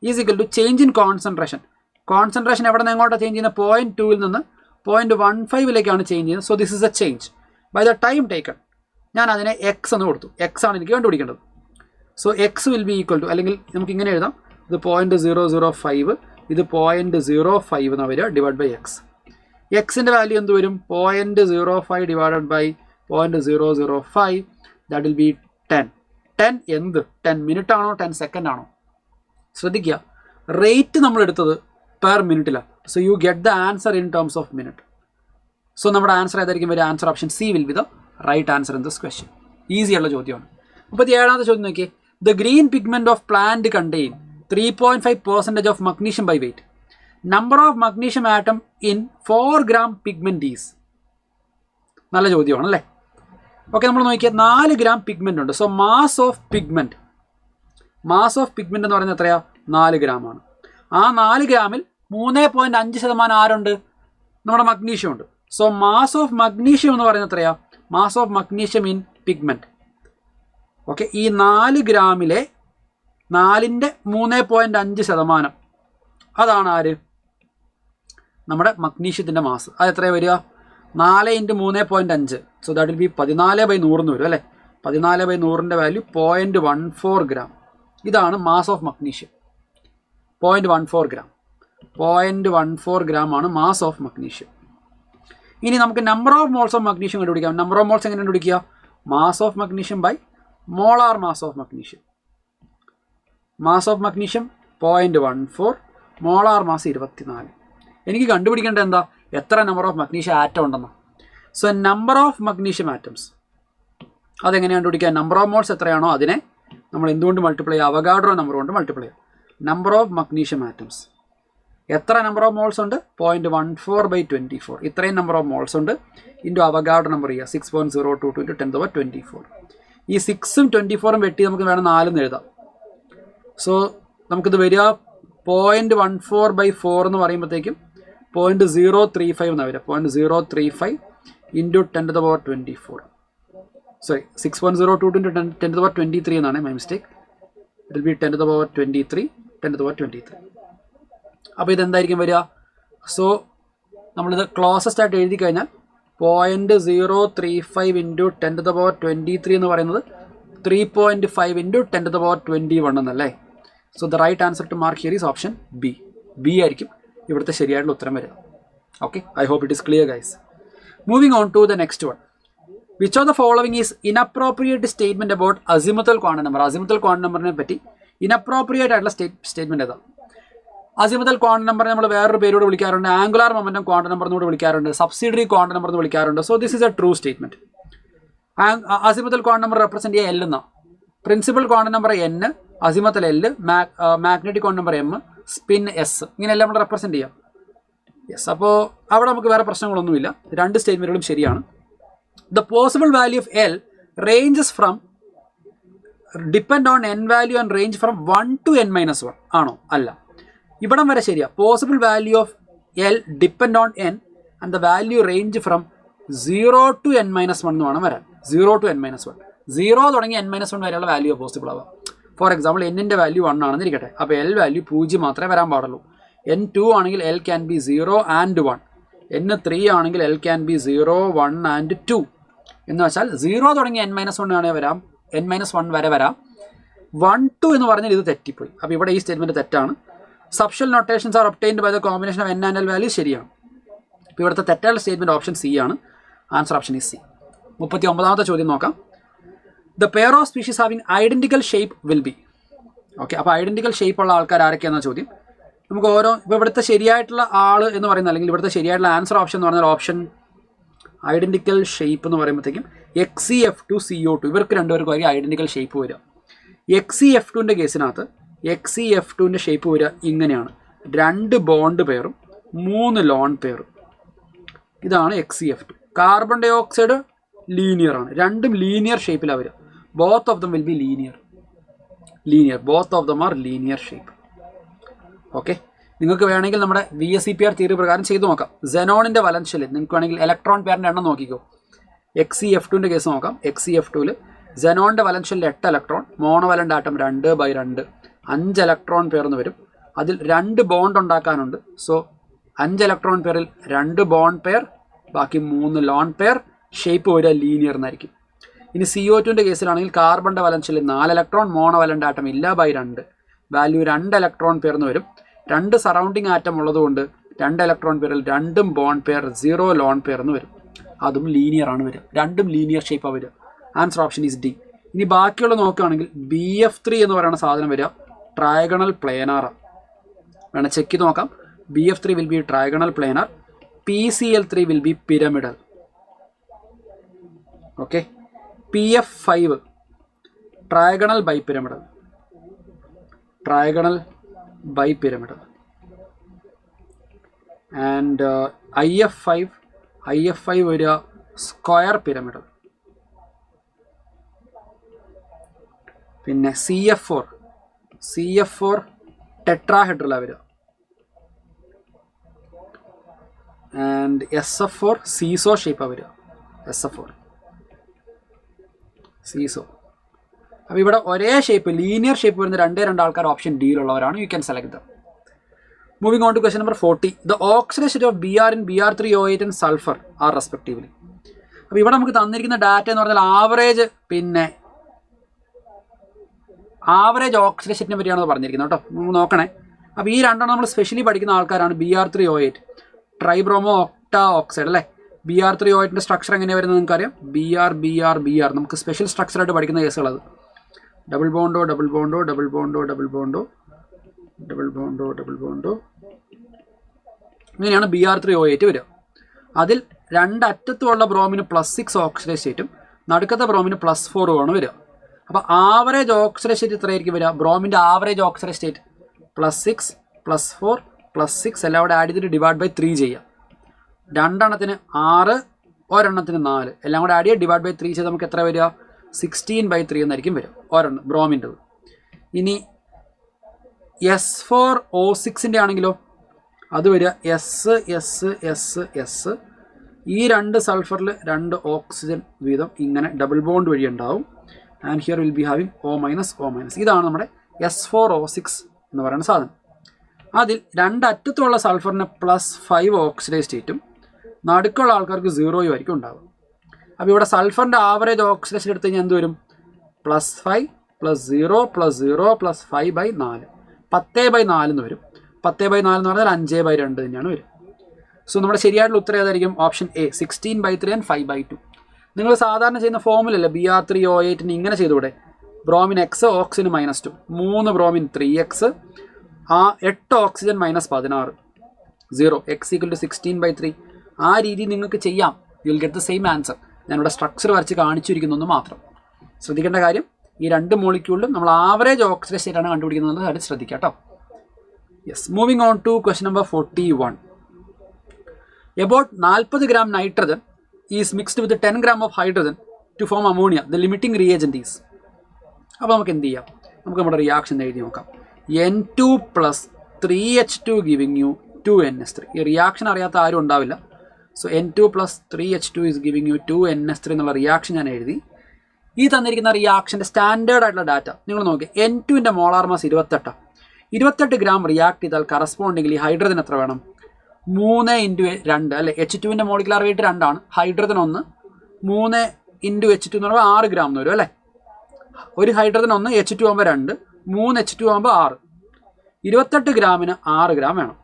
Is equal to change in concentration. Concentration എവിടെ നിന്ന് എങ്ങോട്ടാണ് ചേഞ്ച് ചെയ്യുന്നത്? 0.2 നിന്ന് 0.15 ചേഞ്ച് ചെയ്യുന്നത്. So this is a change by the time taken. ഞാൻ അതിനെ എക്സ് എന്ന് കൊടുത്തു. എക്സ് ആണ് എനിക്ക് കണ്ടുപിടിക്കേണ്ടത്. So X will be equal to, അല്ലെങ്കിൽ നമുക്ക് ഇങ്ങനെ എഴുതാം, ഇത് 0.005, ഇത് 0.05 എന്ന് വരിക ഡിവൈഡ് ബൈ എക്സ്. എക്സിൻ്റെ വാല്യൂ എന്ത് വരും? 0.05 divided by 0.005, that will be 10. 10 എന്ത്? 10 മിനിറ്റ് ആണോ 10 സെക്കൻഡ് ആണോ? ശ്രദ്ധിക്കുക, റേറ്റ് നമ്മൾ എടുത്തത് പെർ മിനിറ്റിലാണ്. So you get the answer in terms of minute. So നമ്മുടെ ആൻസർ ഏതായിരിക്കും വരിക? Answer option C will be the right answer in this question. ഈസിയുള്ള ചോദ്യമാണ്. 37ാമത്തെ ചോദ്യം നോക്കിയേ. The green pigment of plant contain 3.5% of magnesium by weight. Number of magnesium atom in 4 gram pigment is. നല്ല ചോദ്യമാണ് അല്ലേ? ഓക്കെ, നമ്മൾ നോക്കിയാൽ 4 gram പിഗ്മെൻ്റ് ഉണ്ട്. സോ മാസ് ഓഫ് പിഗ്മെൻറ്റ് എന്ന് പറയുന്നത് എത്രയാണ്? 4 gram ആണ്. ആ 4 ഗ്രാമിൽ 3.5% ആരുണ്ട്? നമ്മുടെ മഗ്നീഷ്യം ഉണ്ട്. സോ മാസ് ഓഫ് മഗ്നീഷ്യം എന്ന് പറയുന്നത് എത്രയാണ്? Mass of magnesium in pigment. Okay, ഈ 4 ഗ്രാമിലെ 4ൻ്റെ 3.5% അതാണ് ആര്? നമ്മുടെ മഗ്നീഷ്യത്തിൻ്റെ മാസ്. അത് എത്രയാണ് വരിക? 4 × 3.5. സോ ദാറ്റ് വിൽ ബി 14/100 എന്ന് വരും അല്ലേ? 14/100ൻ്റെ വാല്യൂ 0.14 gram. ഇതാണ് mass of magnesium. 0.14 gram. 0.14 gram ആണ് മാസ് ഓഫ് മഗ്നീഷ്യം. ഇനി നമുക്ക് number of moles of magnesium കണ്ടുപിടിക്കാം. നമ്പർ ഓഫ് മോൾസ് എങ്ങനെ കണ്ടുപിടിക്കുക? Mass of magnesium by molar mass of magnesium. Mass of magnesium 0.14, molar mass 24. എനിക്ക് കണ്ടുപിടിക്കേണ്ടത് എന്താ? എത്ര നമ്പർ ഓഫ് മഗ്നീഷ്യം ആറ്റം ഉണ്ടെന്ന്. So number of magnesium atoms അതെങ്ങനെ കണ്ടുപിടിക്കുക? നമ്പർ ഓഫ് മോൾസ് എത്രയാണോ അതിനെ നമ്മൾ എന്തുകൊണ്ട് മൾട്ടിപ്ലൈ ചെയ്യുക? അവഗാഡ്രോ നമ്പർ കൊണ്ട് മൾട്ടിപ്ലൈ ചെയ്യുക. നമ്പർ ഓഫ് മഗ്നീഷ്യം ആറ്റംസ് എത്ര നമ്പർ ഓഫ് മോൾസ് ഉണ്ട്? 0.14/24. ഇത്രയും നമ്പർ ഓഫ് മോൾസ് ഉണ്ട് ഇൻറ്റു അവഗാഡ്രോ നമ്പർ ചെയ്യുക. 6.022 × 10⁻²4. ഈ 6ഉം 24ഉം വെട്ടി നമുക്ക് വേണം 4 എന്ന് എഴുതാം. സോ നമുക്കിത് വരിക 0.14/4 എന്ന് പറയുമ്പോഴത്തേക്കും 0.035 എന്നാണ് വരിക. 0.035 × 10⁻²4. സോറി, 6.022 × 10⁻23 എന്നാണ് my mistake. It will B 10⁻23. അപ്പോൾ ഇതെന്തായിരിക്കും വരിക? സോ നമ്മളിത് ക്ലോസസ്റ്റ് ആയിട്ട് എഴുതി കഴിഞ്ഞാൽ 0.035 × 10⁻23 എന്ന് പറയുന്നത് 3.5 × 10⁻21 എന്നല്ലേ? So the right answer to mark here is option B. B ആയിരിക്കും ഇവിടുത്തെ ശരിയായിട്ടുള്ള ഉത്തരം വരിക. Okay, I hope it is clear guys. Moving on to the next one. Which of the following is inappropriate statement about azimuthal quantum number? Azimuthal quantum നമ്പറിനെ പറ്റി inappropriate ആയിട്ടുള്ള statement ഏതാണ്? Azimuthal quantum number നമ്മൾ വേറൊരു പേരോട് വിളിക്കാറുണ്ട്. Angular momentum quantum number എന്നോട് വിളിക്കാറുണ്ട്. സബ്സിഡറി ക്വാണ്ടം നമ്പർ എന്ന് വിളിക്കാറുണ്ട്. So this is A true statement. Azimuthal quantum number represent ചെയ്യുക എൽ എന്നാണ്. Principal quantum number N, azimuthal L, magnetic quantum number M, spin S, ഇങ്ങനെയെല്ലാം നമ്മൾ റെപ്രസെന്റ് ചെയ്യാം. Yes, അപ്പോൾ അവിടെ നമുക്ക് വേറെ പ്രശ്നങ്ങളൊന്നുമില്ല. രണ്ട് സ്റ്റേറ്റ്മെന്റുകളും ശരിയാണ്. The possible value of L ranges from depend on N value and range from 1 to n-1 ആണോ? അല്ല, ഇവിടം വരെ ശരിയാ. Possible value of L depend on N and the value range from 0 to n-1 എന്ന് വേണം വരാൻ. 0 to n-1, 0 തുടങ്ങി n-1 വരെയുള്ള വാല്യൂ പോസിബിൾ ആവാം. ഫോർ എക്സാമ്പിൾ എന്നിൻ്റെ വാല്യൂ 1 ആണെന്ന് ഇരിക്കട്ടെ. അപ്പോൾ എൽ വാല്യൂ 0 മാത്രമേ വരാൻ പാടുള്ളൂ. n2 ആണെങ്കിൽ L can be 0 and 1. n3 ആണെങ്കിൽ എൽ ക്യാൻ ബി 0, 1 and 2. എന്ന് വെച്ചാൽ 0 തുടങ്ങി n-1 ആണെങ്കിൽ വരാം, n-1 വരെ വരാം. 1, 2 എന്ന് പറഞ്ഞാൽ ഇത് തെറ്റിപ്പോയി. അപ്പോൾ ഇവിടെ ഈ സ്റ്റേറ്റ്മെൻറ്റ് തെറ്റാണ്. Subshell notations are obtained by the combination of n and l value ശരിയാണ്. ഇപ്പോൾ ഇവിടുത്തെ തെറ്റായ സ്റ്റേറ്റ്മെൻറ്റ് ഓപ്ഷൻ സി ആണ്. Answer option is C. 39ാമത്തെ ചോദ്യം നോക്കാം. The pair of species having identical shape will be. Okay, അപ്പോൾ ഐഡൻറ്റിക്കൽ ഷേപ്പ് ഉള്ള ആൾക്കാർ ആരൊക്കെയാണെന്ന ചോദ്യം. നമുക്ക് ഓരോ ഇപ്പോൾ ഇവിടുത്തെ ശരിയായിട്ടുള്ള ആൾ എന്ന് പറയുന്നത്, അല്ലെങ്കിൽ ഇവിടുത്തെ ശരിയായിട്ടുള്ള ആൻസർ ഓപ്ഷൻ എന്ന് പറഞ്ഞാൽ ഓപ്ഷൻ ഐഡൻറ്റിക്കൽ ഷേപ്പ് എന്ന് പറയുമ്പോഴത്തേക്കും XeF2 CO2 ഇവർക്ക് രണ്ടുപേർക്കും ഐഡൻറ്റിക്കൽ ഷേപ്പ് വരിക. XeF2ൻ്റെ കേസിനകത്ത് XeF2ൻ്റെ ഷേപ്പ് വരിക ഇങ്ങനെയാണ്. 2 ബോണ്ട് പെയറും 3 ലോൺ പെയറും. ഇതാണ് XeF2. Carbon dye oxide linear ആണ്. രണ്ടും ലീനിയർ ഷേപ്പിലാണ് വരിക. Both of them will be linear. Both of them are linear shape. Okay, നിങ്ങൾക്ക് വേണമെങ്കിൽ നമ്മുടെ VSEPR തിയറി പ്രകാരം ചെയ്ത് നോക്കാം. സെനോണിൻ്റെ വലൻഷ്യൽ നിങ്ങൾക്ക് വേണമെങ്കിൽ ഇലക്ട്രോൺ പെയറിൻ്റെ എണ്ണം നോക്കിക്കോ. XeF2ൻ്റെ കേസ് നോക്കാം. XeF2ൽ സെനോണിൻ്റെ വലൻഷ്യലിൽ 8 electron, monovalent atom 2/2, 5 electron pair എന്ന് വരും. അതിൽ 2 ബോണ്ട് ഉണ്ടാക്കാനുണ്ട്. സോ 5 ഇലക്ട്രോൺ പെയറിൽ 2 ബോണ്ട് പെയർ, ബാക്കി 3 ലോൺ പെയർ. ഷേപ്പ് വരിക ലീനിയർ എന്നായിരിക്കും. ഇനി CO2ൻ്റെ കേസിലാണെങ്കിൽ കാർബണിൻ്റെ വലൻഷ്യലിൽ 4 ഇലക്ട്രോൺ, മോണോവലൻ്റ് ആറ്റം ഇല്ല, 2, വാല്യൂ 2 ഇലക്ട്രോൺ പെയർ എന്ന് വരും. 2 സറൗണ്ടിങ് ആറ്റം ഉള്ളതുകൊണ്ട് 2 ഇലക്ട്രോൺ പെയറിൽ 2 ബോണ്ട് പെയർ, 0 ലോൺ പെയർ എന്ന് വരും. അതും ലീനിയർ ആണ് വരിക. രണ്ടും ലീനിയർ ഷേപ്പാണ് വരിക. Answer option is D. ഇനി ബാക്കിയുള്ള നോക്കുകയാണെങ്കിൽ BF3 എന്ന് പറയുന്ന സാധനം വരിക ട്രയഗണൽ പ്ലേനാറാണ്. വേണം ചെക്ക് ചെയ്ത് നോക്കാം. BF3 will be trigonal planar. PCl3 will be pyramidal. Okay, PF5 trigonal bipyramidal. And IF5 വരിക സ്ക്വയർ പിരമിഡ്. പിന്നെ CF4 ടെട്രാഹെഡ്രലാണ് വരിക. ആൻഡ് SF4 സീസോ ഷേപ്പാണ് വരിക. SF4 seesaw. അപ്പോൾ ഇവിടെ ഒരേ ഷേപ്പ് ലീനിയർ ഷേപ്പ് വരുന്ന രണ്ട് ആൾക്കാർ ഓപ്ഷൻ ഡിയിലുള്ളവരാണ്. You can select them. Moving on to question number 40. The oxidation state of Br in Br3O8 and sulphur are respectively. അപ്പോൾ ഇവിടെ നമുക്ക് തന്നിരിക്കുന്ന ഡാറ്റ എന്ന് പറഞ്ഞാൽ ആവറേജ് ഓക്സിഡേഷനെ പറ്റിയാണ് പറഞ്ഞിരിക്കുന്നത് കേട്ടോ. നമുക്ക് നോക്കണേ. അപ്പോൾ ഈ രണ്ടെണ്ണം നമ്മൾ സ്പെഷ്യലി പഠിക്കുന്ന ആൾക്കാരാണ്. Br3O8 ട്രൈബ്രോമോ ഒക്ടാ ഓക്സൈഡ് അല്ലേ. Br3O8ൻ്റെ സ്ട്രക്ചർ എങ്ങനെയാണ് വരുന്നത് നിങ്ങൾക്കറിയാം. Br നമുക്ക് സ്പെഷ്യൽ സ്ട്രക്ചറായിട്ട് പഠിക്കുന്ന കേസുകളത്. ഡബിൾ ബോണ്ടോ ഇങ്ങനെയാണ് Br3O8 വരിക. അതിൽ രണ്ടറ്റത്തുള്ള ബ്രോമിന് +6 ഓക്സിഡേഷൻ സ്റ്റേറ്റും നടുക്കത്തെ ബ്രോമിന് +4 ആണ് വരിക. അപ്പോൾ ആവറേജ് ഓക്സിഡേഷൻ സ്റ്റേറ്റ് എത്രയായിരിക്കും വരിക? ബ്രോമിൻ്റെ ആവറേജ് ഓക്സിഡേഷൻ സ്റ്റേറ്റ് +6 +4 +6 എല്ലാം കൂടെ ആഡ് ചെയ്തിട്ട് /3 ചെയ്യുക. രണ്ടെണ്ണത്തിന് 6, ഒരെണ്ണത്തിന് 4 എല്ലാം കൂടെ ആഡ് ചെയ്യുക. /3 ചെയ്ത് നമുക്ക് എത്ര വരിക? 16/3 എന്നായിരിക്കും വരിക ഒരെണ്ണം ബ്രോമിൻ്റെത്. ഇനി S4O6ൻ്റെ ആണെങ്കിലോ അത് വരിക S. ഈ രണ്ട് സൾഫറിൽ 2 ഓക്സിജൻ വീതം ഇങ്ങനെ ഡബിൾ ബോണ്ട് വഴി ഉണ്ടാവും. And here will be having O-. ഇതാണ് നമ്മുടെ S4O6 എന്ന് പറയുന്ന സാധനം. അതിൽ രണ്ടറ്റത്തുള്ള സൾഫറിന് +5 ഓക്സിഡൈസ് സ്റ്റേറ്റും നടുക്കുള്ള ആൾക്കാർക്ക് 0 ആയിരിക്കും ഉണ്ടാവുക. അപ്പോൾ ഇവിടെ സൾഫറിൻ്റെ ആവറേജ് ഓക്സിഡേഷൻ എടുത്ത് കഴിഞ്ഞാൽ എന്ത് വരും? +5 +0 +0 +5/4 10/4 എന്ന് വരും. 10/4 എന്ന് പറഞ്ഞാൽ 5/2 തന്നെയാണ് വരും. സോ നമ്മുടെ ശരിയായിട്ടുള്ള ഉത്തരം ഏതായിരിക്കും? Option A 16/3 and 5/2. നിങ്ങൾ സാധാരണ ചെയ്യുന്ന ഫോമുലല്ലേ Br3O8ന് ഇങ്ങനെ ചെയ്തുകൂടെ? Bromine X oxygen -2 3 bromine 3X 8 oxygen -16 0 X = 16/3. ആ രീതി നിങ്ങൾക്ക് ചെയ്യാം. You will get the same answer. ഞാനിവിടെ സ്ട്രക്ചർ വരച്ച് കാണിച്ചിരിക്കുന്നു മാത്രം. ശ്രദ്ധിക്കേണ്ട കാര്യം ഈ രണ്ട് മോളിക്യൂളിലും നമ്മൾ ആവറേജ് ഓക്സിഡേഷൻ സ്റ്റേറ്റ് ആണ് കണ്ടുപിടിക്കുന്നത്. അത് ശ്രദ്ധിക്കാം കേട്ടോ. Yes. Moving on to question number 41. About 40 gram nitrogen is mixed with 10 gram of hydrogen to form ammonia. The limiting reagent is. അപ്പോൾ നമുക്ക് എന്ത് ചെയ്യാം? നമുക്ക് നമ്മുടെ റിയാക്ഷൻ എഴുതി നോക്കാം. N2 + 3H2 giving you 2NH3. ഈ റിയാക്ഷൻ അറിയാത്ത ആരും ഉണ്ടാവില്ല. So N2 + 3H2 is giving you 2NH3 എന്നുള്ള റിയാക്ഷൻ ഞാൻ എഴുതി. ഈ തന്നിരിക്കുന്ന റിയാക്ഷൻ്റെ സ്റ്റാൻഡേർഡ് ആയിട്ടുള്ള ഡാറ്റ നിങ്ങൾ നോക്കി. N2ൻ്റെ മോളാർ മാസ് 28 ഗ്രാം റിയാക്ട് ചെയ്താൽ കറസ്പോണ്ടിംഗ്ലി ഹൈഡ്രജൻ എത്ര വേണം? 3 × 2 അല്ലേ. H2ൻ്റെ മോളിക്കുലാർ വെയിറ്റ് 2 ആണ്. ഹൈഡ്രജൻ 1. 3 × H2 എന്ന് പറയുമ്പോൾ 6 ഗ്രാം എന്ന് വരും അല്ലേ. ഒരു ഹൈഡ്രജൻ 1, H2 ആകുമ്പോൾ 2, 3 H2 ആകുമ്പോൾ 6. 28 ഗ്രാമിന് 6 ഗ്രാം വേണം.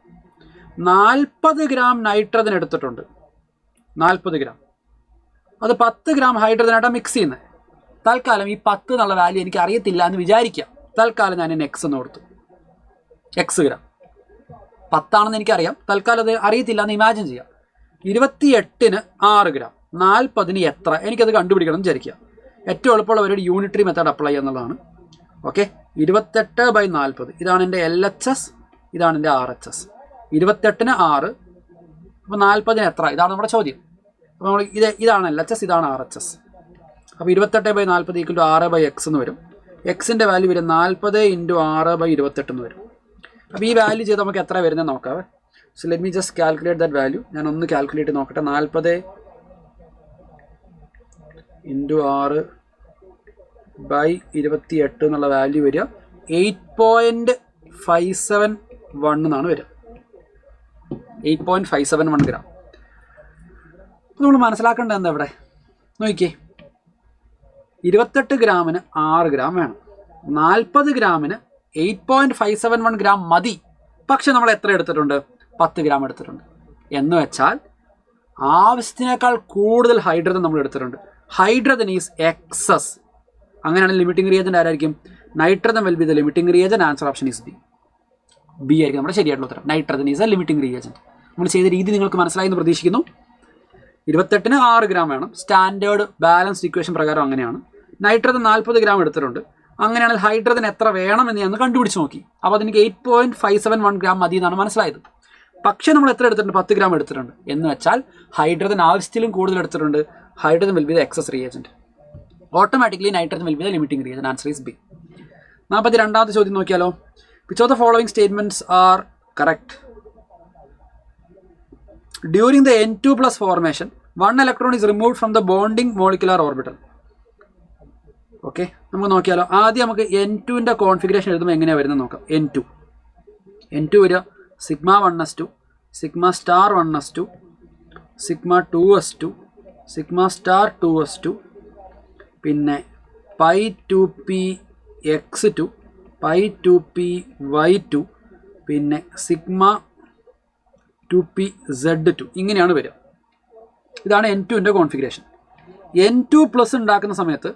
40 ഗ്രാം നൈട്രജൻ എടുത്തിട്ടുണ്ട്. 40 ഗ്രാം അത് 10 ഗ്രാം ഹൈഡ്രജനായിട്ടാണ് മിക്സ് ചെയ്യുന്നത്. തൽക്കാലം ഈ 10 എന്നുള്ള വാല്യൂ എനിക്ക് അറിയത്തില്ല എന്ന് വിചാരിക്കാം. തൽക്കാലം ഞാൻ X എന്ന് കൊടുത്തു. X ഗ്രാം 10 ആണെന്ന് എനിക്കറിയാം. തൽക്കാലം അത് അറിയത്തില്ല എന്ന് ഇമാജിൻ ചെയ്യാം. 28ന് 6 ഗ്രാം 40ന് എത്ര? എനിക്കത് കണ്ടുപിടിക്കണം എന്ന് വിചാരിക്കുക. ഏറ്റവും എളുപ്പമുള്ള ഒരു യൂണിറ്ററി മെത്തേഡ് അപ്ലൈ ചെയ്യുക എന്നുള്ളതാണ്. ഓക്കെ. 28/40 ഇതാണ് എൻ്റെ LHS, ഇതാണ് എൻ്റെ RHS. 28ന് 6, അപ്പോൾ 40ന് എത്ര? ഇതാണ് നമ്മുടെ ചോദ്യം. അപ്പോൾ നമ്മൾ ഇതാണ് LHS, ഇതാണ് RHS. അപ്പോൾ 28/40 = 6/x എന്ന് വരും. എക്സിൻ്റെ വാല്യൂ വരും 40 × 6/28 എന്ന് വരും. അപ്പോൾ ഈ വാല്യൂ ചെയ്ത് നമുക്ക് എത്ര വരുന്നത് നോക്കാം. So let me just calculate that value. ഞാൻ ഒന്ന് കാൽക്കുലേറ്റ് നോക്കട്ടെ. 40 × 6/28 എന്നുള്ള വാല്യൂ വരിക 8.571 എന്നാണ് വരിക. 8.571 ഗ്രാം. നമ്മൾ മനസ്സിലാക്കേണ്ടത് എന്താ ഇവിടെ നോക്കിയേ. 28 ഗ്രാമിന് 6 ഗ്രാം വേണം. 40 ഗ്രാമിന് 8.571 ഗ്രാം മതി. പക്ഷെ നമ്മൾ എത്ര എടുത്തിട്ടുണ്ട്? 10 ഗ്രാം എടുത്തിട്ടുണ്ട്. എന്ന് വെച്ചാൽ ആവശ്യത്തിനേക്കാൾ കൂടുതൽ ഹൈഡ്രജൻ നമ്മൾ എടുത്തിട്ടുണ്ട്. Hydrogen is excess. അങ്ങനെയാണെങ്കിൽ ലിമിറ്റിംഗ് റിയേജന്റ് ആരായിരിക്കും? Nitrogen will be the limiting reagent. Answer option is B ആയിരിക്കും നമ്മുടെ ശരിയായിട്ടുള്ള ഉത്തരം. Nitrogen is a limiting reagent. നമ്മൾ ചെയ്ത രീതി നിങ്ങൾക്ക് മനസ്സിലായി എന്ന് പ്രതീക്ഷിക്കുന്നു. 28ന് 6 ഗ്രാം വേണം. സ്റ്റാൻഡേർഡ് ബാലൻസ്ഡ് ഇക്വേഷൻ പ്രകാരം അങ്ങനെയാണ്. നൈട്രജൻ 40 ഗ്രാം എടുത്തിട്ടുണ്ട്. അങ്ങനെയാണെങ്കിൽ ഹൈഡ്രജൻ എത്ര വേണമെന്ന് ഞാൻ കണ്ടുപിടിച്ച് നോക്കി. അപ്പോൾ അതെനിക്ക് 8.571 ഗ്രാം മതി എന്നാണ് മനസ്സിലായത്. പക്ഷേ നമ്മൾ എത്ര എടുത്തിട്ടുണ്ട്? 10 ഗ്രാം എടുത്തിട്ടുണ്ട്. എന്ന് വെച്ചാൽ ഹൈഡ്രജൻ ആവശ്യത്തിലും കൂടുതൽ എടുത്തിട്ടുണ്ട്. Hydrogen will be the excess reagent. Automatically nitrogen will be the limiting reagent. Answer is B. 42ാമത്തെ ചോദ്യം നോക്കിയാലോ. Which of the following statements are correct? During the N2+ formation 1 electron is removed from the bonding molecular orbital. Okay, നമുക്ക് നോക്കിയാലോ. ആദ്യം നമുക്ക് N2ൻ്റെ configuration എഴുതുമ്പോൾ എങ്ങനെയാണ് വരുന്നത് നോക്കാം. N2 വരിക σ1s2, σ*1s2, σ2s2, σ*2s2, പിന്നെ π2px2, π2py2, പിന്നെ σ2pz2. ഇങ്ങനെയാണ് വരിക. ഇതാണ് N2ൻ്റെ കോൺഫിഗറേഷൻ. N2+ ഉണ്ടാക്കുന്ന സമയത്ത്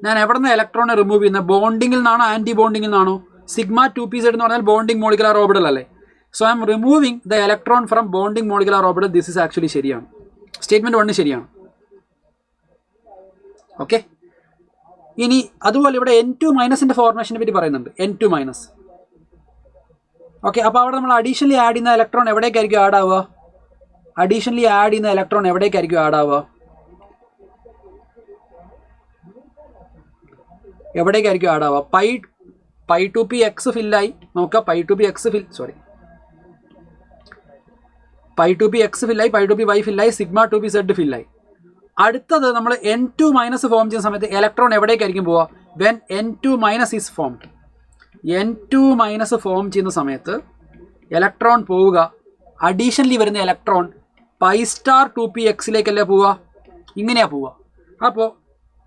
ഞാൻ എവിടെ നിന്ന് ഇലക്ട്രോണെ റിമൂവ് ചെയ്യുന്നത്? ബോണ്ടിങ്ങിൽ നിന്നാണോ ആൻറ്റി ബോണ്ടിങ്ങിൽ നിന്നാണോ? σ2pz എന്ന് പറഞ്ഞാൽ ബോണ്ടിങ് മോളിക്കുലർ ഓർബിറ്റൽ അല്ലേ. So I M removing the electron from bonding molecular orbital. This is actually ശരിയാണ്. സ്റ്റേറ്റ്മെൻറ്റ് 1 ശരിയാണ്. ഓക്കെ, ഇനി അതുപോലെ ഇവിടെ N2- ഫോർമേഷനെ പറ്റി പറയുന്നുണ്ട്. N2-. ഓക്കെ, അപ്പോൾ അവിടെ നമ്മൾ അഡീഷണലി ആഡ് ചെയ്യുന്ന ഇലക്ട്രോൺ എവിടേക്കായിരിക്കും ആഡ് ആവുക? എവിടേക്കായിരിക്കും ആഡ് ആവുക? π2px ഫില്ലായി. നോക്കുക, π2px ഫില്ലായി, π2py ഫില്ലായി, σ2pz ഫില്ലായി. അടുത്തത് നമ്മൾ N2- ഫോം ചെയ്യുന്ന സമയത്ത് ഇലക്ട്രോൺ എവിടേക്കായിരിക്കും പോവുക? When N2- is formed. N2- form ചെയ്യുന്ന സമയത്ത് ഇലക്ട്രോൺ പോവുക, അഡീഷണലി വരുന്ന ഇലക്ട്രോൺ π*2px പോവുക. ഇങ്ങനെയാണ് പോവുക. അപ്പോൾ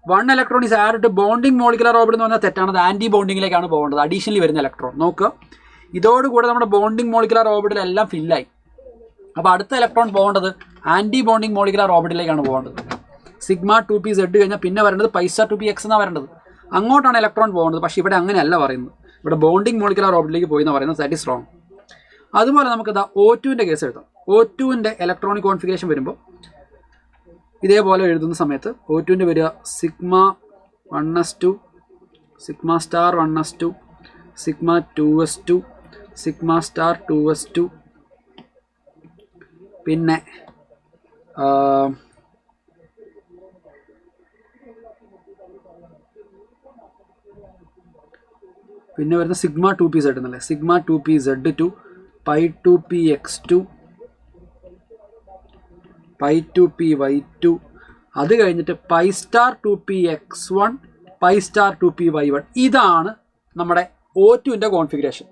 1 electron is added to bonding molecular orbital എന്ന് പറഞ്ഞാൽ തെറ്റാണ്. അത് ആൻറ്റി ബോണ്ടിങ്ങിലേക്കാണ് പോകേണ്ടത്. അഡീഷണലി വരുന്ന ഇലക്ട്രോൺ നോക്കുക. ഇതോടുകൂടെ നമ്മുടെ ബോണ്ടിങ് മോളിക്കുലർ ഓർബിറ്റൽ എല്ലാം ഫില്ലായി. അപ്പോൾ അടുത്ത ഇലക്ട്രോൺ പോകേണ്ടത് ആൻറ്റി ബോണ്ടിങ് മോളിക്കുലർ ഓർബിറ്റലിലേക്കാണ് പോകേണ്ടത്. σ2pz കഴിഞ്ഞാൽ പിന്നെ വരേണ്ടത് π*2px എന്നാണ് വരേണ്ടത്. അങ്ങോട്ടാണ് ഇലക്ട്രോൺ പോകേണ്ടത്. പക്ഷേ ഇവിടെ അങ്ങനെയല്ല പറയുന്നത്. ഇവിടെ ബോണ്ടിങ് മോളിക്കുലർ ഓർബിറ്റലിലേക്ക് പോയി എന്ന് പറയുന്നത്. That is wrong. അതുപോലെ നമുക്ക് O2ൻ്റെ കേസ് എഴുതാം. O2ൻ്റെ ഇലക്ട്രോണിക് കോൺഫിഗറേഷൻ വരുമ്പോൾ ഇതേപോലെ എഴുതുന്ന സമയത്ത് O2ൻ്റെ വരിക σ1s2, σ*1s2, σ2s2, σ*2s2, പിന്നെ വരുന്ന σ2pz എന്നല്ലേ. σ2pz2, π2px2, π2py2, അത് കഴിഞ്ഞിട്ട് π*2px1, π*2py1. ഇതാണ് നമ്മുടെ O2ൻ്റെ കോൺഫിഗറേഷൻ.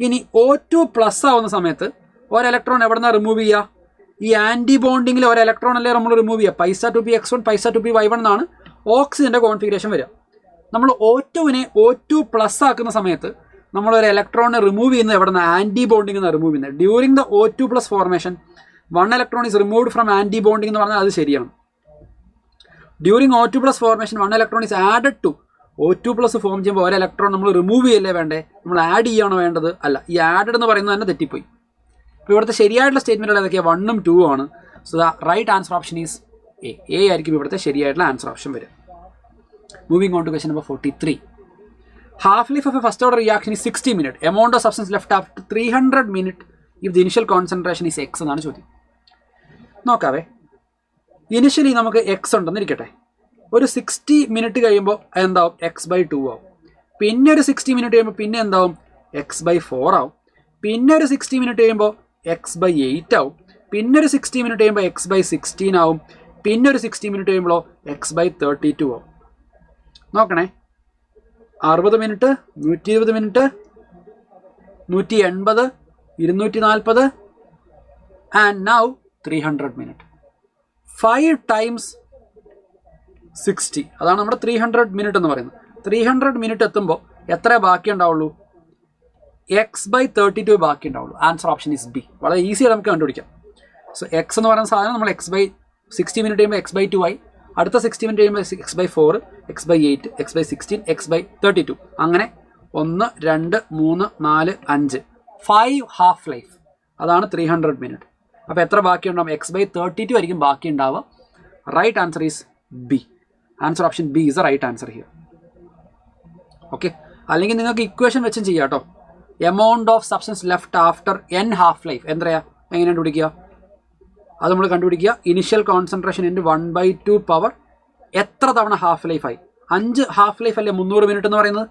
ഇനി O2+ ആവുന്ന സമയത്ത് ഒരു ഇലക്ട്രോൺ എവിടെ നിന്നാണ് റിമൂവ് ചെയ്യുക? ഈ ആൻറ്റി ബോണ്ടിങ്ങിൽ ഒരു ഇലക്ട്രോൺ അല്ലേ നമ്മൾ റിമൂവ് ചെയ്യുക. π*2px1, π*2py1 എന്നാണ് ഓക്സിജൻ്റെ കോൺഫിഗറേഷൻ വരിക. നമ്മൾ O2നെ O2+ ആക്കുന്ന സമയത്ത് നമ്മളൊരു ഇലക്ട്രോണിനെ റിമൂവ് ചെയ്യുന്നത് എവിടെ നിന്ന്? ആൻറ്റി ബോണ്ടിങ്ങിൽ നിന്ന് റിമൂവ് ചെയ്യുന്നത്. During the O2+ formation 1 electron is removed from anti bonding എന്ന് പറഞ്ഞാൽ അത് ശരിയാണ്. During O2+ formation 1 electron is added to O2+ form ചെയ്യുമ്പോൾ ഒരു ഇലക്ട്രോൺ നമ്മൾ റിമൂവ് ചെയ്യല്ലേ വേണ്ടേ? നമ്മൾ ആഡ് ചെയ്യുകയാണോ വേണ്ടത്? അല്ല, ഈ ആഡഡ് എന്ന് പറയുന്നത് തന്നെ തെറ്റിപ്പോയി. അപ്പോൾ ഇവിടുത്തെ ശരിയായിട്ടുള്ള സ്റ്റേറ്റ്മെൻറ്റുകൾ ഏതൊക്കെയാണ്? 1ഉം 2ഉം ആണ്. So the right answer option is A. ആയിരിക്കും ഇവിടുത്തെ ശരിയായിട്ടുള്ള ആൻസർ ഓപ്ഷൻ വരും. Moving on to question number 43. Half life of a first order reaction is 60 minutes. Amount of substance left after 300 minutes if the initial concentration is X എന്നാണ് ചോദ്യം. നോക്കാവേ, initially നമുക്ക് X ഉണ്ടെന്നിരിക്കട്ടെ. ഒരു 60 minutes കഴിയുമ്പോൾ എന്താവും? x/2 ആവും. പിന്നെ ഒരു 60 minutes കഴിയുമ്പോൾ പിന്നെ എന്താവും? x/4 ആവും. പിന്നെ ഒരു 60 minutes കഴിയുമ്പോൾ x/8 ആവും. പിന്നെ ഒരു 60 minutes കഴിയുമ്പോൾ x/16 ആവും. പിന്നെ ഒരു 60 minutes കഴിയുമ്പോഴോ x/32 ആവും. നോക്കണേ, 60 minutes, 120 minutes, 180, 240 and now 300 minutes. 5 times 60, അതാണ് നമ്മുടെ 300 minutes എന്ന് പറയുന്നത്. 300 minutes എത്തുമ്പോൾ എത്ര ബാക്കി ഉണ്ടാവുള്ളൂ? x/32 ബാക്കി ഉണ്ടാവുള്ളൂ. Answer option is B. വളരെ ഈസിയായിട്ട് നമുക്ക് കണ്ടുപിടിക്കാം. സോ എക്സ് എന്ന് പറയുന്ന സാധനം നമ്മൾ x/60 minutes കഴിയുമ്പോൾ x/2 ആയി. അടുത്ത 60 minutes കഴിയുമ്പോൾ x/4, x/8, x/16, x/32. അങ്ങനെ 1, 2, 3, 4, 5 5 ഹാഫ് ലൈഫ്. അതാണ് 300 minutes. അപ്പോൾ എത്ര ബാക്കി ഉണ്ടാവും? x/32 ആയിരിക്കും ബാക്കി ഉണ്ടാവുക. Right answer is B. Answer option B is a right answer here. Okay, അല്ലെങ്കിൽ നിങ്ങൾക്ക് ഇക്വേഷൻ വെച്ചും ചെയ്യാം കേട്ടോ. Amount of substance left after n half life എത്രയാ, എങ്ങനെ കണ്ടുപിടിക്കുക? അത് നമ്മൾ കണ്ടുപിടിക്കുക ഇനിഷ്യൽ കോൺസെൻട്രേഷൻ ഇൻറ്റു 1/2 പവർ എത്ര തവണ ഹാഫ് ലൈഫായി. 5 ഹാഫ് ലൈഫ് അല്ലേ 300 മിനിറ്റ് എന്ന് പറയുന്നത്.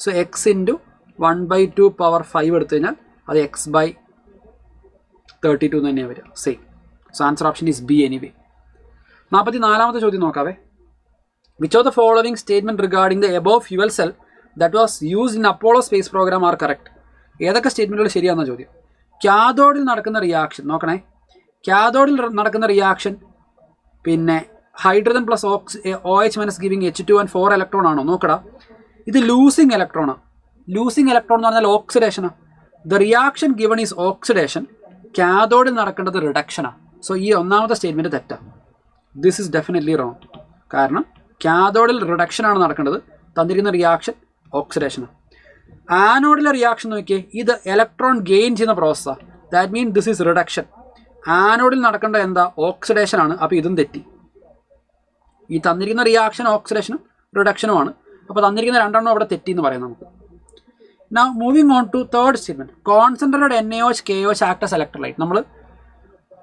സോ എക്സ് ഇൻറ്റു 1/2 പവർ 5 എടുത്തു കഴിഞ്ഞാൽ അത് x/32 എന്ന് തന്നെയാണ് വരിക. Same. So answer option is B anyway. 44ാമത്തെ ചോദ്യം നോക്കാവേ. Which of the following statement regarding the above fuel cell that was used in Apollo space program are correct? ഏതൊക്കെ സ്റ്റേറ്റ്മെന്റുകൾ ശരിയാണെന്ന ചോദ്യം. കാഥോഡിൽ നടക്കുന്ന റിയാക്ഷൻ നോക്കണേ. കാഥോഡിൽ നടക്കുന്ന റിയാക്ഷൻ പിന്നെ hydrogen plus OH minus giving H2 and 4 electron ആണോ? നോക്കടാ, ഇത് ലൂസിങ് ഇലക്ട്രോണാണ്. ലൂസിങ് ഇലക്ട്രോൺ എന്ന് പറഞ്ഞാൽ ഓക്സിഡേഷനാണ്. The reaction given is oxidation. കാഥോഡിൽ നടക്കേണ്ടത് റിഡക്ഷനാണ്. സോ ഈ ഒന്നാമത്തെ സ്റ്റേറ്റ്മെൻറ്റ് തെറ്റാണ്. This is definitely wrong. കാരണം കാഥോഡിൽ റിഡക്ഷനാണ് നടക്കേണ്ടത്, തന്നിരിക്കുന്ന റിയാക്ഷൻ ഓക്സിഡേഷനാണ്. ആനോഡിലെ റിയാക്ഷൻ നോക്കിയേ, ഇത് ഇലക്ട്രോൺ ഗെയിൻ ചെയ്യുന്ന പ്രോസസ്സാണ്. That mean this is reduction. ആനോഡിൽ നടക്കേണ്ട എന്താ? ഓക്സിഡേഷനാണ്. അപ്പോൾ ഇതും തെറ്റി. ഈ തന്നിരിക്കുന്ന റിയാക്ഷൻ ഓക്സിഡേഷനും റിഡക്ഷനുമാണ്. അപ്പോൾ തന്നിരിക്കുന്ന രണ്ടെണ്ണം അവിടെ തെറ്റി എന്ന് പറയാം നമുക്ക്. Now moving on to third statement. Concentrated NaOH, KOH act as electrolyte. നമ്മൾ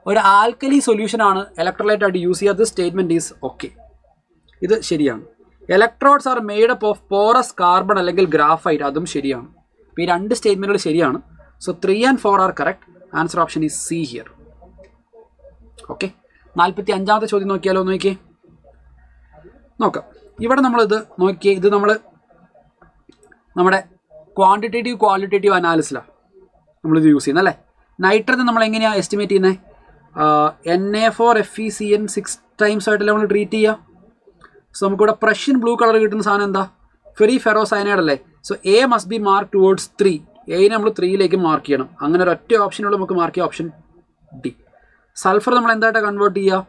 ഒരു ആൽക്കലി സൊല്യൂഷൻ ആണ് ഇലക്ട്രോലൈറ്റ് ആയിട്ട് യൂസ് ചെയ്യുക. This statement is okay. ഇത് ശരിയാണ്. Electrodes are made up of porous carbon അല്ലെങ്കിൽ ഗ്രാഫൈറ്റ്. അതും ശരിയാണ്. അപ്പോൾ ഈ രണ്ട് സ്റ്റേറ്റ്മെൻറ്റുകൾ ശരിയാണ്. So 3 and 4 are correct. Answer option is C here. Okay. 45ാമത്തെ ചോദ്യം നോക്കിയാലോ? നോക്കിയേ, നോക്കാം. ഇവിടെ നമ്മളിത് നോക്കിയേ, ഇത് നമ്മുടെ ക്വാണ്ടിറ്റേറ്റീവ് ക്വാളിറ്റേറ്റീവ് അനാലിസിലാണ് നമ്മളിത് യൂസ് ചെയ്യുന്നത് അല്ലേ. നൈട്രജൻ നമ്മൾ എങ്ങനെയാണ് എസ്റ്റിമേറ്റ് ചെയ്യുന്നത്? Na4FeCN 6 times ആയിട്ടല്ലേ നമ്മൾ ട്രീറ്റ് ചെയ്യുക. സോ നമുക്കിവിടെ പ്രഷ്യൻ ബ്ലൂ കളർ കിട്ടുന്ന സാധനം എന്താ? ഫെറി ഫെറോസൈനൈഡ് അല്ലേ. So A must be mark towards 3. എനെ നമ്മൾ 3ലേക്ക് മാർക്ക് ചെയ്യണം. അങ്ങനെ ഒരു ഒറ്റ ഓപ്ഷനുള്ള നമുക്ക് മാർക്ക് ചെയ്യാം, ഓപ്ഷൻ ഡി. സൾഫർ നമ്മൾ എന്തായിട്ടാണ് കൺവേർട്ട് ചെയ്യുക?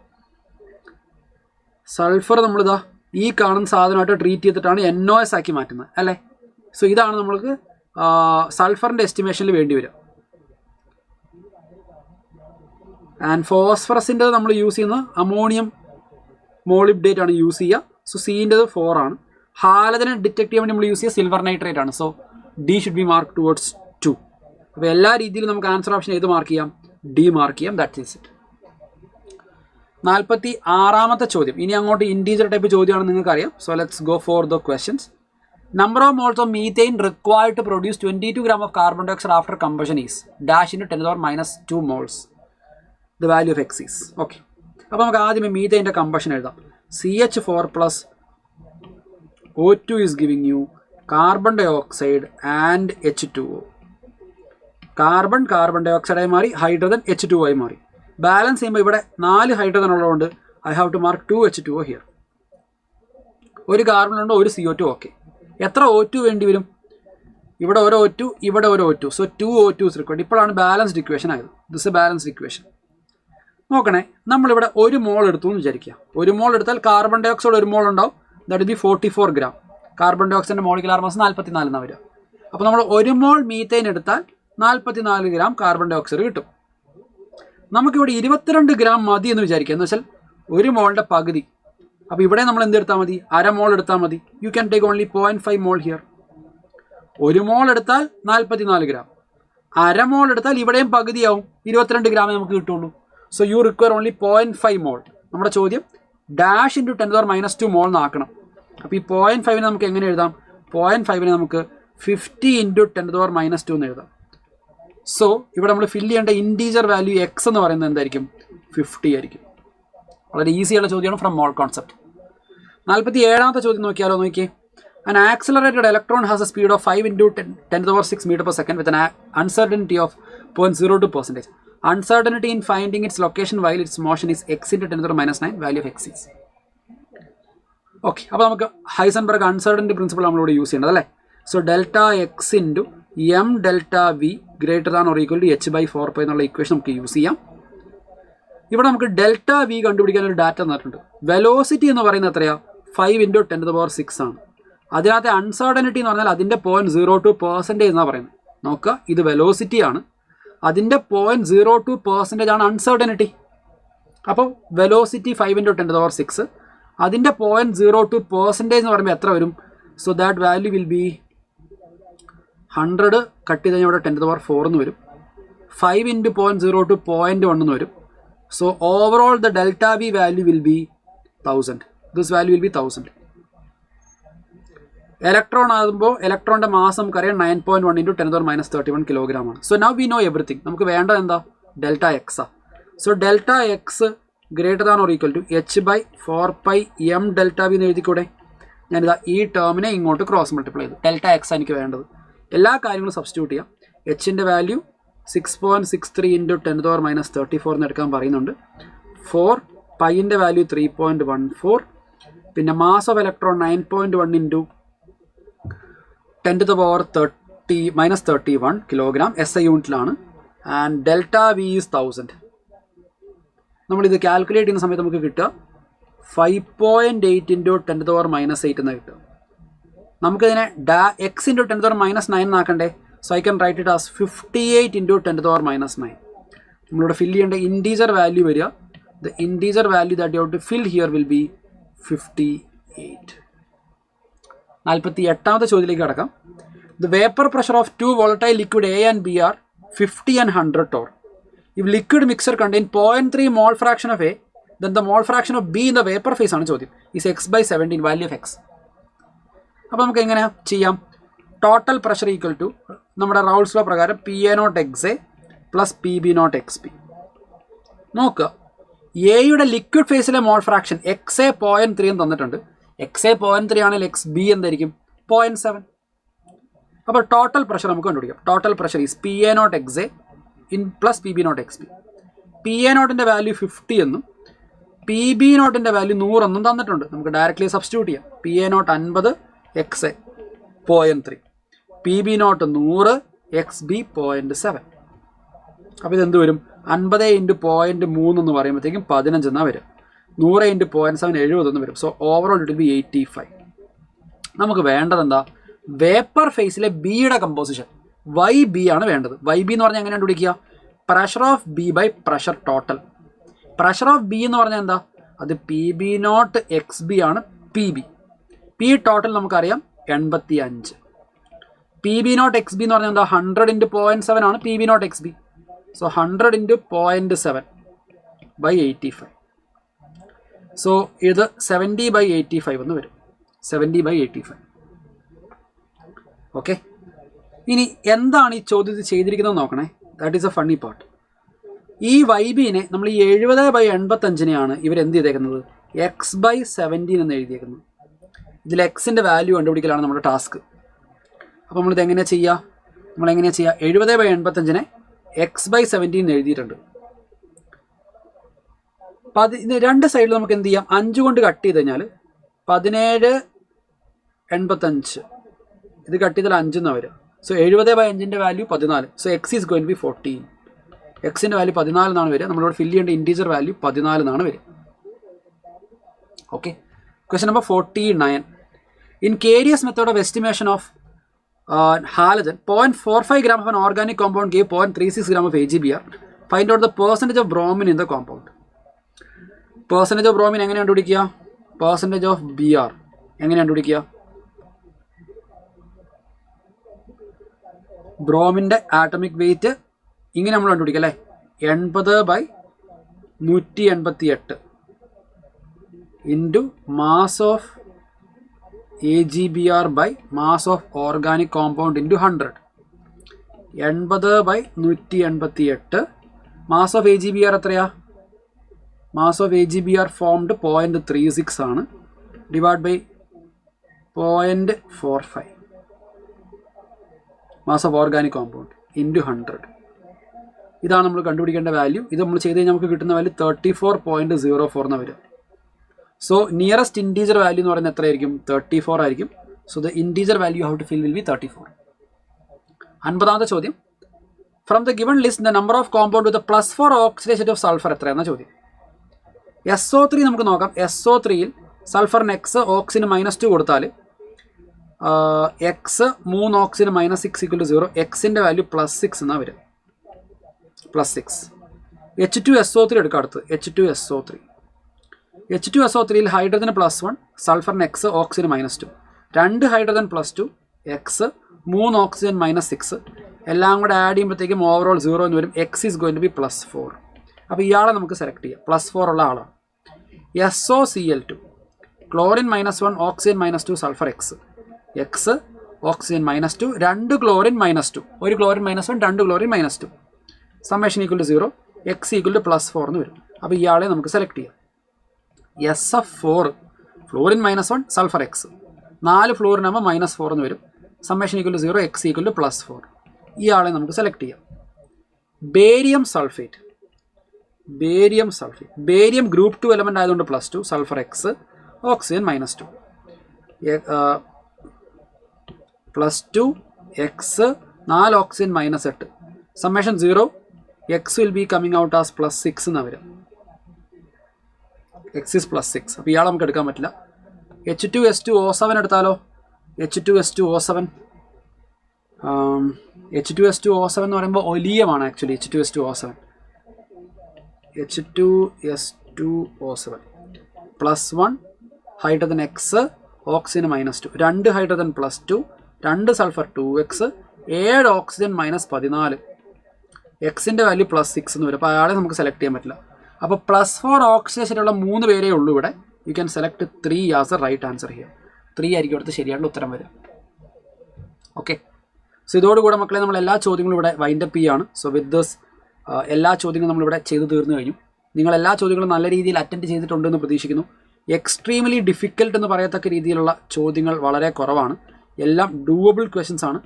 സൾഫർ നമ്മളിതാ ഈ കാണുന്ന സാധനമായിട്ട് ട്രീറ്റ് ചെയ്തിട്ടാണ് NOS ആക്കി മാറ്റുന്നത് അല്ലേ. സോ ഇതാണ് നമ്മൾക്ക് സൾഫറിൻ്റെ എസ്റ്റിമേഷനിൽ വേണ്ടി വരിക. ആൻഡ് ഫോസ്ഫറസിൻ്റെ നമ്മൾ യൂസ് ചെയ്യുന്നത് അമോണിയം മോളിബ്ഡേറ്റ് ആണ് യൂസ് ചെയ്യുക. സോ സീൻ്റെത് 4 ആണ്. ഹാലജനെ ഡിറ്റക്ട് ചെയ്യാൻ വേണ്ടി നമ്മൾ യൂസ് ചെയ്യുക സിൽവർ നൈട്രേറ്റ് ആണ്. So D should be mark towards 2. അപ്പോൾ എല്ലാ രീതിയിലും നമുക്ക് ആൻസർ ഓപ്ഷൻ ഏത് മാർക്ക് ചെയ്യാം? ഡി മാർക്ക് ചെയ്യാം. That is it. 46ാമത്തെ ചോദ്യം. ഇനി അങ്ങോട്ട് ഇൻറ്റീജർ ടൈപ്പ് ചോദ്യമാണ്, നിങ്ങൾക്കറിയാം. So let's go for the questions. Number of moles of methane required to produce 22 grams of carbon dioxide after combustion is dash into 10⁻⁻2 moles. The value of x is. Okay. അപ്പോൾ നമുക്ക് ആദ്യമേ മീഥൈൻ്റെ combustion എഴുതാം. CH4 plus O2 is giving you carbon dioxide and H2O. Carbon ഡയോക്സൈഡായി മാറി, ഹൈഡ്രജൻ H2O ആയി മാറി. Balance ചെയ്യുമ്പോൾ ഇവിടെ 4 ഹൈഡ്രജൻ ഉള്ളതുകൊണ്ട് I have to mark 2 H2O here. ഒരു കാർബണുണ്ട്, ഒരു CO2. ഓക്കെ. എത്ര O2 വേണ്ടി വരും? ഇവിടെ ഒരു O2, ഇവിടെ ഒരു O2. So 2 O2s required. ഇപ്പോഴാണ് ബാലൻസ്ഡ് ഇക്വേഷൻ ആയത്. This A balanced equation. നോക്കണേ, നമ്മളിവിടെ 1 മോൾ എടുത്തു എന്ന് വിചാരിക്കുക. 1 മോൾ എടുത്താൽ കാർബൺ ഡയോക്സൈഡ് 1 മോൾ ഉണ്ടാവും. That be 44 gram. കാർബൺ ഡയോക്സൈഡിൻ്റെ മോളിക്കുലാർ മാസ് 44 എന്നാണ് വരിക. അപ്പോൾ നമ്മൾ 1 മോൾ മീഥൈൻ എടുത്താൽ 44 ഗ്രാം കാർബൺ ഡയോക്സൈഡ് കിട്ടും. നമുക്കിവിടെ 22 ഗ്രാം മതി എന്ന് വിചാരിക്കുക. എന്ന് വെച്ചാൽ 1 മോളിൻ്റെ പകുതി. അപ്പോൾ ഇവിടെ നമ്മൾ എന്തെടുത്താൽ മതി? അര മോൾ എടുത്താൽ മതി. You can take only 0.5 mole here. 1 mole എടുത്താൽ 44 ഗ്രാം. അര മോൾ എടുത്താൽ ഇവിടെയും പകുതിയാവും, 22 ഗ്രാമേ നമുക്ക് കിട്ടുള്ളൂ. സോ യു റിക്വയർ ഓൺലി 0.5 മോൾ. നമ്മുടെ ചോദ്യം ഡാഷ് ഇൻറ്റു 10⁻⁻2 മോൾ എന്നാക്കണം. അപ്പോൾ ഈ 0.5നെ നമുക്ക് എങ്ങനെ എഴുതാം? 0.5നെ നമുക്ക് 50 ഇൻറ്റു 10⁻⁻2 എന്ന് എഴുതാം. സോ ഇവിടെ നമ്മൾ ഫില്ല് ചെയ്യേണ്ട ഇൻറ്റീജർ വാല്യൂ എക്സ് എന്ന് പറയുന്നത് എന്തായിരിക്കും? 50 ആയിരിക്കും. വളരെ ഈസിയുള്ള ചോദ്യമാണ് ഫ്രം മോൾ കോൺസെപ്റ്റ്. 47ാമത്തെ ചോദ്യം നോക്കിയാലോ? നോക്കിയേ. An accelerated electron has a speed of 5 into 10⁻6 meter per second with an uncertainty of 0.02%. Uncertainty in finding its location while its motion is x into 10⁻⁹. Value of x is. Okay. അപ്പോൾ നമുക്ക് Heisenberg uncertainty principle നമ്മളിവിടെ use ചെയ്യേണ്ടത് അല്ലേ. So delta x into m delta v greater than or equal to h/4π എന്നുള്ള equation നമുക്ക് use ചെയ്യാം. ഇവിടെ നമുക്ക് ഡെൽറ്റ വി കണ്ടുപിടിക്കാൻ ഒരു ഡാറ്റ തന്നിട്ടുണ്ട്. വെലോസിറ്റി എന്ന് പറയുന്നത് എത്രയാണ്? 5 ഇൻറ്റു 10⁻6 ആണ്. അതിനകത്തെ അൺസർട്ടനിറ്റി എന്ന് പറഞ്ഞാൽ അതിൻ്റെ 0.02% എന്നാണ് പറയുന്നത്. നോക്കുക, ഇത് വെലോസിറ്റി ആണ്, അതിൻ്റെ 0.02% ആണ് അൺസർട്ടനിറ്റി. അപ്പോൾ വെലോസിറ്റി 5 ഇൻറ്റു 10⁻6, അതിൻ്റെ 0.02% എന്ന് പറയുമ്പോൾ എത്ര വരും? So that value will B 100 cut ചെയ്ത് കഴിഞ്ഞാൽ ഇവിടെ 10⁴ എന്ന് വരും. 5 × 0.02 0.1 എന്ന് വരും. So overall the delta V value will be 1000. This value will be 1000. Electron ആകുമ്പോൾ ഇലക്ട്രോണിൻ്റെ മാസ് നമുക്കറിയാം 9.1 × 10⁻31 കിലോഗ്രാം ആണ്. So now we know everything. നമുക്ക് വേണ്ടത് എന്താ? ഡെൽറ്റ എക്സാ. So delta X greater than or equal to h/4πm delta V എന്ന് എഴുതിക്കൂടെ? ഞാനിതാ ഈ ടേമിനെ ഇങ്ങോട്ട് ക്രോസ് മൾട്ടിപ്ലൈ ചെയ്തു. ഡെൽറ്റ എക്സ് എനിക്ക് വേണ്ടത്. എല്ലാ കാര്യങ്ങളും സബ്സ്റ്റിറ്റ്യൂട്ട് ചെയ്യാം. എച്ചിൻ്റെ വാല്യൂ 6.63 × 10⁻34 എന്ന് എടുക്കാൻ പറയുന്നുണ്ട്. 4 പൈൻ്റെ വാല്യൂ 3.14. പിന്നെ mass of electron 9.1 × 10⁻31 kilogram SI യൂണിറ്റിലാണ്. And delta V is 1000. നമ്മളിത് കാൽക്കുലേറ്റ് ചെയ്യുന്ന സമയത്ത് നമുക്ക് കിട്ടുക 5.8 × 10⁻8 എന്ന് കിട്ടും. നമുക്കിതിനെ x × 10⁻9 എന്നാക്കണ്ടേ? So I can write it as 58 × 10⁻9. നമ്മളിവിടെ ഫില്ല് ചെയ്യേണ്ട ഇൻറ്റീജർ വാല്യൂ വരിക. The integer value that you have to fill here will be 58. 48ാമത്തെ ചോദ്യത്തിലേക്ക് കടക്കാം. The vapour pressure of 2 volatile liquid A and B are 50 and 100 torr. If liquid mixture contain 0.3 mole fraction of A, then the mole fraction of B in the vapor phase ആണ് ചോദ്യം. is x/17 value of X. അപ്പോൾ നമുക്ക് എങ്ങനെ ചെയ്യാം? Total pressure equal to നമ്മുടെ റൗൾസ് law പ്രകാരം PA0XA plus PB0XB. നോക്കുക, എയുടെ ലിക്വിഡ് ഫേസിലെ മോൾ ഫ്രാക്ഷൻ XA 0.3 എന്ന് തന്നിട്ടുണ്ട്. XA 0.3 ആണെങ്കിൽ XB എന്തായിരിക്കും? 0.7. അപ്പോൾ ടോട്ടൽ പ്രഷർ നമുക്ക് കണ്ടുപിടിക്കാം. Total pressure is PA0XA in plus PB0XB. PA0ൻ്റെ വാല്യൂ 50 എന്നും PB0ൻ്റെ വാല്യൂ 100 എന്നും തന്നിട്ടുണ്ട്. നമുക്ക് ഡയറക്റ്റ്ലി സബ്സ്റ്റിറ്റ്യൂട്ട് ചെയ്യാം. PA0 50, XA 0.3, PB0 100, XB 0.7. അപ്പോൾ ഇതെന്ത് വരും? 50 × 0.3 എന്ന് പറയുമ്പോഴത്തേക്കും 15 എന്നാണ് വരും. 100 × 0.7 70 എന്ന് വരും. So overall it will B 85. നമുക്ക് വേണ്ടത് എന്താ? വേപ്പർ ഫേസിലെ ബിയുടെ കമ്പോസിഷൻ YB ആണ് വേണ്ടത്. YB എന്ന് പറഞ്ഞാൽ എങ്ങനെ കണ്ടുപിടിക്കുക? Pressure of B by pressure total. Pressure of B എന്ന് പറഞ്ഞാൽ എന്താ? അത് PB0 XB ആണ്. PB ടോട്ടൽ നമുക്കറിയാം 85. PB0 XB എന്ന് പറഞ്ഞാൽ എന്താ? 100 × 0.7 ആണ് PB0 XB. So 100 × 0.7 by 85. So ഇത് 70/85 എന്ന് വരും. 70/85. ഓക്കെ, ഇനി എന്താണ് ഈ ചോദ്യത്തിൽ ചെയ്തിരിക്കുന്നത് നോക്കണേ. That is A funny part. ഈ YBനെ നമ്മൾ ഈ 70/85നെയാണ് ഇവരെന്ത് ചെയ്തേക്കുന്നത്? x/17 എന്ന് എഴുതിയേക്കുന്നത്. ഇതിൽ എക്സിൻ്റെ വാല്യൂ കണ്ടുപിടിക്കലാണ് നമ്മുടെ ടാസ്ക്. അപ്പോൾ നമ്മളിത് എങ്ങനെയാണ് ചെയ്യുക? 70/85നെ x/17 എഴുതിയിട്ടുണ്ട്. രണ്ട് സൈഡിൽ നമുക്ക് എന്ത് ചെയ്യാം? 5 കൊണ്ട് കട്ട് ചെയ്ത് കഴിഞ്ഞാൽ 17/85. ഇത് കട്ട് ചെയ്താൽ 5 എന്നാണ് വരിക. സോ 70/5ൻ്റെ value 14. So x is going be 14. എക്സിൻ്റെ വാല്യൂ 14 എന്നാണ് വരിക. നമ്മളിവിടെ ഫില്ല് ചെയ്യേണ്ട ഇൻറ്റീജർ വാല്യൂ 14 എന്നാണ് വരിക. Okay, question number 49. In Carius method of estimation of halogen, 0.45 gram of an organic compound gave 0.36 gram of AgBr. Find out the percentage of bromine in the compound. Percentage of bromine എങ്ങനെ കണ്ടുപിടിക്കുക? Percentage of Br എങ്ങനെ കണ്ടുപിടിക്കുക? ബ്രോമിൻ്റെ atomic wait ഇങ്ങനെ നമ്മൾ കണ്ടുപിടിക്കുക അല്ലേ? 80/188 into mass of AgBr by mass of organic compound into 100. 80/188. Mass of AgBr എത്രയാ? Mass of AgBr formed 0.36 ആണ്. Divide by 0.45. Mass of organic compound into 100. ഇതാണ് നമ്മൾ കണ്ടുപിടിക്കേണ്ട വാല്യൂ. ഇത് നമ്മൾ ചെയ്ത് കഴിഞ്ഞാൽ നമുക്ക് കിട്ടുന്ന വാല്യൂ 34.04 എന്ന് വരും. സോ നിയറസ്റ്റ് ഇൻറ്റീജർ വാല്യൂ എന്ന് പറയുന്നത് എത്രയായിരിക്കും? 34 ആയിരിക്കും. So the integer value how to fill will be 34. 50ാമത്തെ ചോദ്യം. From the given list the number of compound with +4 oxidation of sulphur എത്രയാണെന്ന ചോദ്യം. SO3 നമുക്ക് നോക്കാം. SO3യിൽ സൾഫറിന് X, ഓക്സിന് -2 കൊടുത്താൽ X 3 ഓക്സിന് -6 = 0. എക്സിൻ്റെ വാല്യൂ +6 എന്നാണ് വരിക. +6. H2SO3 എടുക്കാം. അടുത്ത് H2SO3യിൽ ഹൈഡ്രജന് +1, സൾഫറിന് X, ഓക്സിന് -2. 2 ഹൈഡ്രജൻ +2, X, 3 ഓക്സിജൻ -6 എല്ലാം കൂടെ ആഡ് ചെയ്യുമ്പോഴത്തേക്കും ഓവറോൾ 0 എന്ന് വരും. X is going to be +4. അപ്പോൾ ഇയാളെ നമുക്ക് സെലക്ട് ചെയ്യാം. +4 ഉള്ള ആളാണ്. SOCl2 chlorine -1 oxygen -2 sulphur x. X oxygen -2 2 chlorine -2 1 chlorine -1 2 chlorine -2 summation equal to 0 x equal to +4 എന്ന് വരും. അപ്പോൾ ഇയാളെ നമുക്ക് സെലക്ട് ചെയ്യാം. SF4 florin -1 sulphur X. 4 florin ആകുമ്പോൾ -4 എന്ന് വരും. Summation equal to 0 x equal to +4. ഇയാളെ നമുക്ക് സെലക്ട് ചെയ്യാം. Barium sulphate. Barium group 2 element ആയതുകൊണ്ട് +2 sulphur x oxygen -2 +2 x 4 oxygen -8 summation 0 x will be coming out as +6 എന്നാണ് വരും. X is +6. അപ്പോൾ ഇയാളെ നമുക്ക് എടുക്കാൻ പറ്റില്ല. H2S2O7 എടുത്താലോ? H2S2O7 H2S2O7 എന്ന് പറയുമ്പോൾ ഒലിയമാണ് actually. H2S2O7 +1 hydrogen x oxygen -2 2 hydrogen +2 2 sulphur 2x 7 oxygen -14 എക്സിൻ്റെ വാല്യൂ +6 എന്ന് വരും. അപ്പോൾ അയാളെ നമുക്ക് സെലക്ട് ചെയ്യാൻ പറ്റില്ല. അപ്പോൾ +4 ഓക്സിജേഷനുള്ള 3 പേരേ ഉള്ളൂ ഇവിടെ. You can select 3 as a right answer here. 3 ആയിരിക്കും അടുത്ത് ശരിയായിട്ടുള്ള ഉത്തരം വരും. ഓക്കെ, സോ ഇതോടുകൂടെ മക്കളെ നമ്മൾ എല്ലാ ചോദ്യങ്ങളും ഇവിടെ വൈൻഡപ്പ് ചെയ്യുകയാണ്. സോ വിത്ത് ദിസ് എല്ലാ ചോദ്യങ്ങളും നമ്മളിവിടെ ചെയ്തു തീർന്നു കഴിഞ്ഞു. നിങ്ങൾ എല്ലാ ചോദ്യങ്ങളും നല്ല രീതിയിൽ അറ്റൻഡ് ചെയ്തിട്ടുണ്ടെന്ന് പ്രതീക്ഷിക്കുന്നു. എക്സ്ട്രീംലി ഡിഫിക്കൽട്ട് എന്ന് പറയത്തക്ക രീതിയിലുള്ള ചോദ്യങ്ങൾ വളരെ കുറവാണ്. എല്ലാം ഡൂവബിൾ ക്വസ്റ്റ്യൻസ് ആണ്.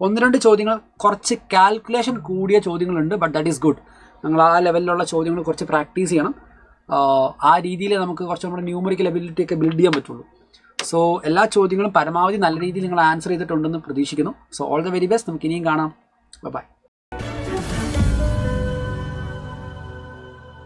1-2 ചോദ്യങ്ങൾ കുറച്ച് കാൽക്കുലേഷൻ കൂടിയ ചോദ്യങ്ങളുണ്ട്. But that is good. നിങ്ങൾ ആ ലെവലിലുള്ള ചോദ്യങ്ങൾ കുറച്ച് പ്രാക്ടീസ് ചെയ്യണം. ആ രീതിയിൽ നമുക്ക് കുറച്ച് നമ്മുടെ ന്യൂമറിക്കൽ എബിലിറ്റി ഒക്കെ ബിൽഡ് ചെയ്യാൻ പറ്റുള്ളൂ. സോ എല്ലാ ചോദ്യങ്ങളും പരമാവധി നല്ല രീതിയിൽ നിങ്ങൾ ആൻസർ ചെയ്തിട്ടുണ്ടെന്ന് പ്രതീക്ഷിക്കുന്നു. So all the very best. നമുക്ക് ഇനിയും കാണാം. ബൈ.